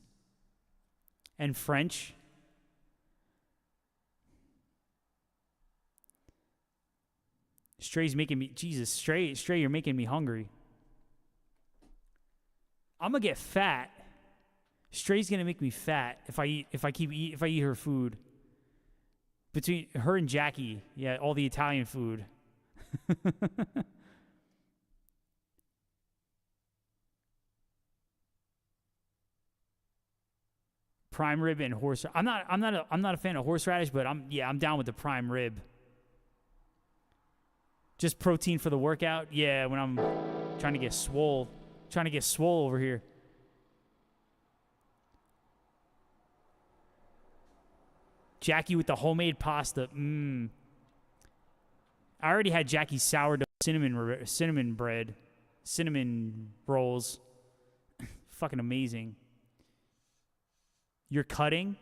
Speaker 1: And French. Stray's making me, Jesus, Stray, you're making me hungry. I'm gonna get fat. Stray's gonna make me fat if I eat her food. Between her and Jackie, yeah, all the Italian food. Prime rib and horse. I'm not a fan of horseradish, but I'm down with the prime rib. Just protein for the workout? Yeah, when I'm trying to get swole. Trying to get swole over here. Jackie with the homemade pasta. I already had Jackie's sourdough cinnamon bread. Cinnamon rolls. Fucking amazing. You're cutting?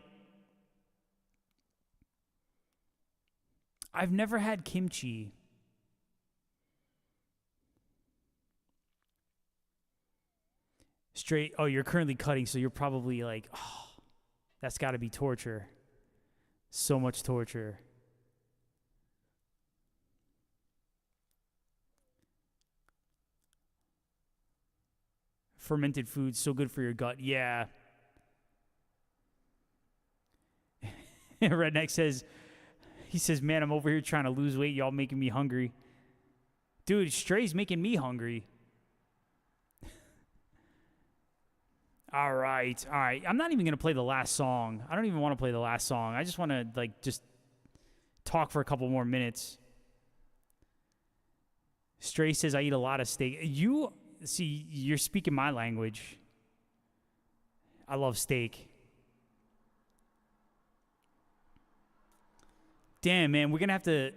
Speaker 1: I've never had kimchi. Straight, oh, you're currently cutting, so you're probably like, oh, that's got to be torture. So much torture. Fermented food, so good for your gut. Yeah. Redneck says, man, I'm over here trying to lose weight. Y'all making me hungry. Dude, Stray's making me hungry. All right. I'm not even going to play the last song. I don't even want to play the last song. I just want to, just talk for a couple more minutes. Stray says, I eat a lot of steak. You're speaking my language. I love steak. Damn, man, we're going to have to...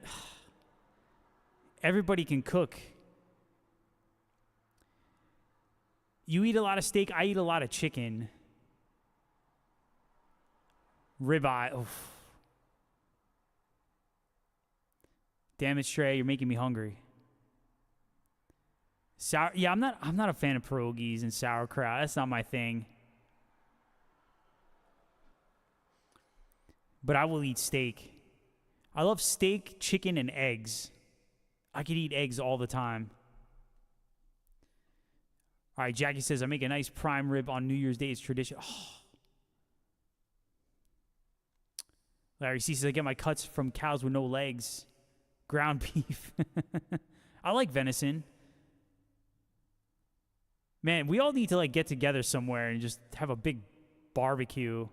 Speaker 1: Everybody can cook. You eat a lot of steak. I eat a lot of chicken. Ribeye. Oof. Damn it, Stray, you're making me hungry. I'm not a fan of pierogies and sauerkraut. That's not my thing. But I will eat steak. I love steak, chicken, and eggs. I could eat eggs all the time. All right, Jackie says, I make a nice prime rib on New Year's Day. It's tradition. Oh. Larry C says, I get my cuts from cows with no legs. Ground beef. I like venison. Man, we all need to, get together somewhere and just have a big barbecue.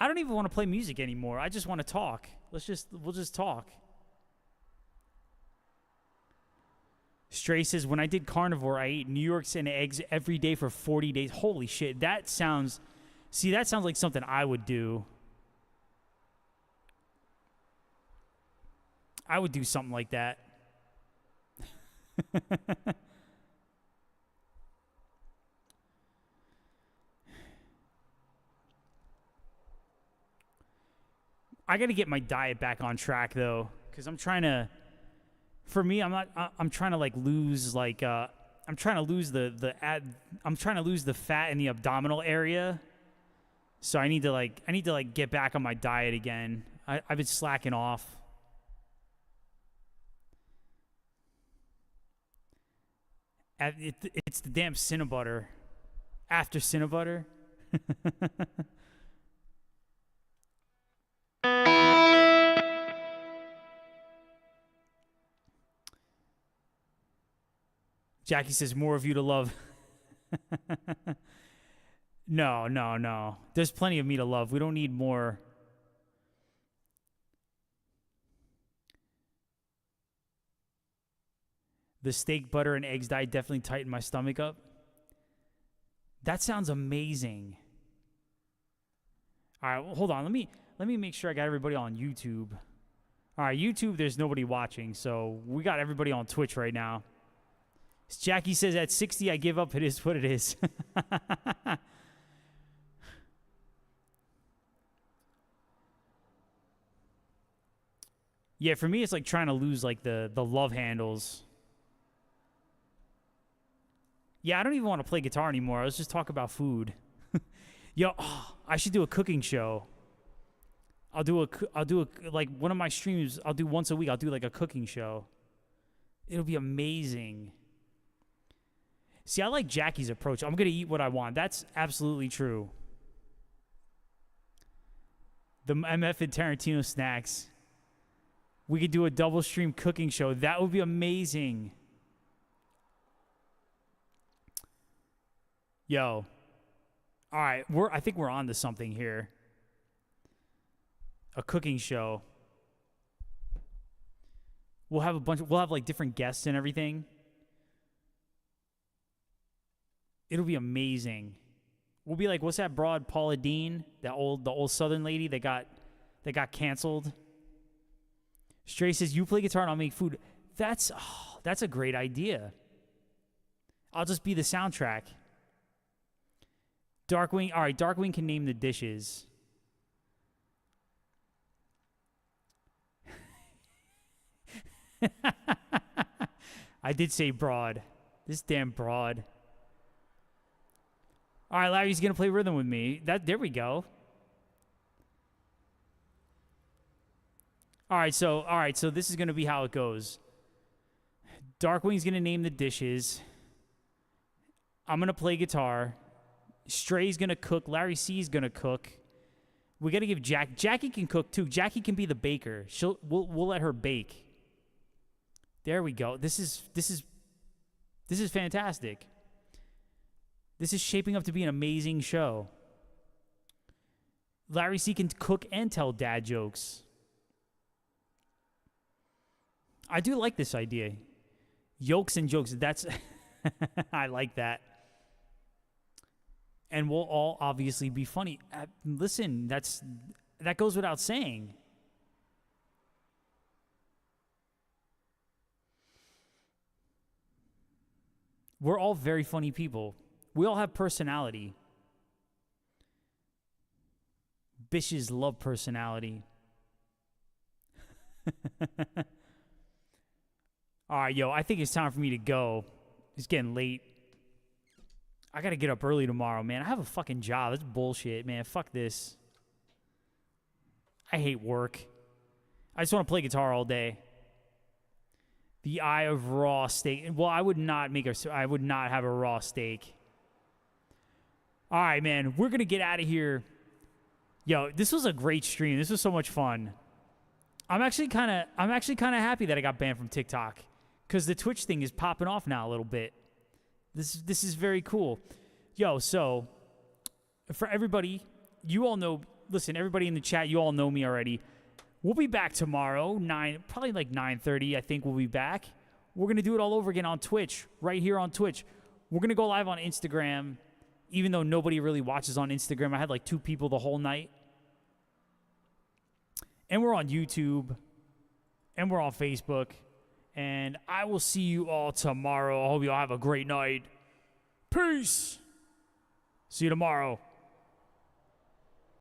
Speaker 1: I don't even want to play music anymore. I just want to talk. We'll just talk. Stray says, when I did carnivore, I ate New York's and eggs every day for 40 days. Holy shit. That sounds like something I would do. I would do something like that. I got to get my diet back on track though, because I'm trying to. For me, I'm trying to like lose like I'm trying to lose the fat in the abdominal area. So I need to get back on my diet again. I've been slacking off. It's the damn Cinnabbutter. After Cinnabbutter. Jackie says, more of you to love. No. There's plenty of me to love. We don't need more. The steak, butter, and eggs diet definitely tightened my stomach up. That sounds amazing. All right, well, hold on. Let me make sure I got everybody on YouTube. All right, YouTube, there's nobody watching, so we got everybody on Twitch right now. Jackie says, at 60, I give up. It is what it is. Yeah, for me, it's like trying to lose like the love handles. Yeah, I don't even want to play guitar anymore. Let's just talk about food. Yo, I should do a cooking show. I'll do like one of my streams. I'll do once a week. I'll do like a cooking show. It'll be amazing. See, I like Jackie's approach. I'm gonna eat what I want. That's absolutely true. The MF and Tarantino snacks. We could do a double stream cooking show. That would be amazing. Yo. All right, I think we're on to something here. A cooking show. We'll have like different guests and everything. It'll be amazing. We'll be like, what's that broad, Paula Dean, the old Southern lady that got canceled. Stray says, you play guitar and I'll make food. That's a great idea. I'll just be the soundtrack. Darkwing, all right, Darkwing can name the dishes. I did say broad. This damn broad. All right, Larry's going to play rhythm with me. There we go. All right, so this is going to be how it goes. Darkwing's going to name the dishes. I'm going to play guitar. Stray's going to cook. Larry C's going to cook. We got to give Jackie can cook too. Jackie can be the baker. We'll let her bake. There we go. This is fantastic. This is shaping up to be an amazing show. Larry C can cook and tell dad jokes. I do like this idea. Yolks and jokes. That's I like that. And we'll all obviously be funny. Listen, that goes without saying. We're all very funny people. We all have personality. Bitches love personality. All right, yo, I think it's time for me to go. It's getting late. I got to get up early tomorrow, man. I have a fucking job. That's bullshit, man. Fuck this. I hate work. I just want to play guitar all day. The eye of raw steak. Well, I would not have a raw steak. All right, man. We're going to get out of here. Yo, this was a great stream. This was so much fun. I'm actually kind of happy that I got banned from TikTok because the Twitch thing is popping off now a little bit. This is very cool. Yo, so for everybody, you all know, listen, everybody in the chat, you all know me already. We'll be back tomorrow, probably like 9:30, I think we'll be back. we're going to do it all over again on Twitch, right here on Twitch. We're going to go live on Instagram, even though nobody really watches on Instagram. I had like 2 people the whole night. And we're on YouTube. And we're on Facebook. And I will see you all tomorrow. I hope you all have a great night. Peace. See you tomorrow.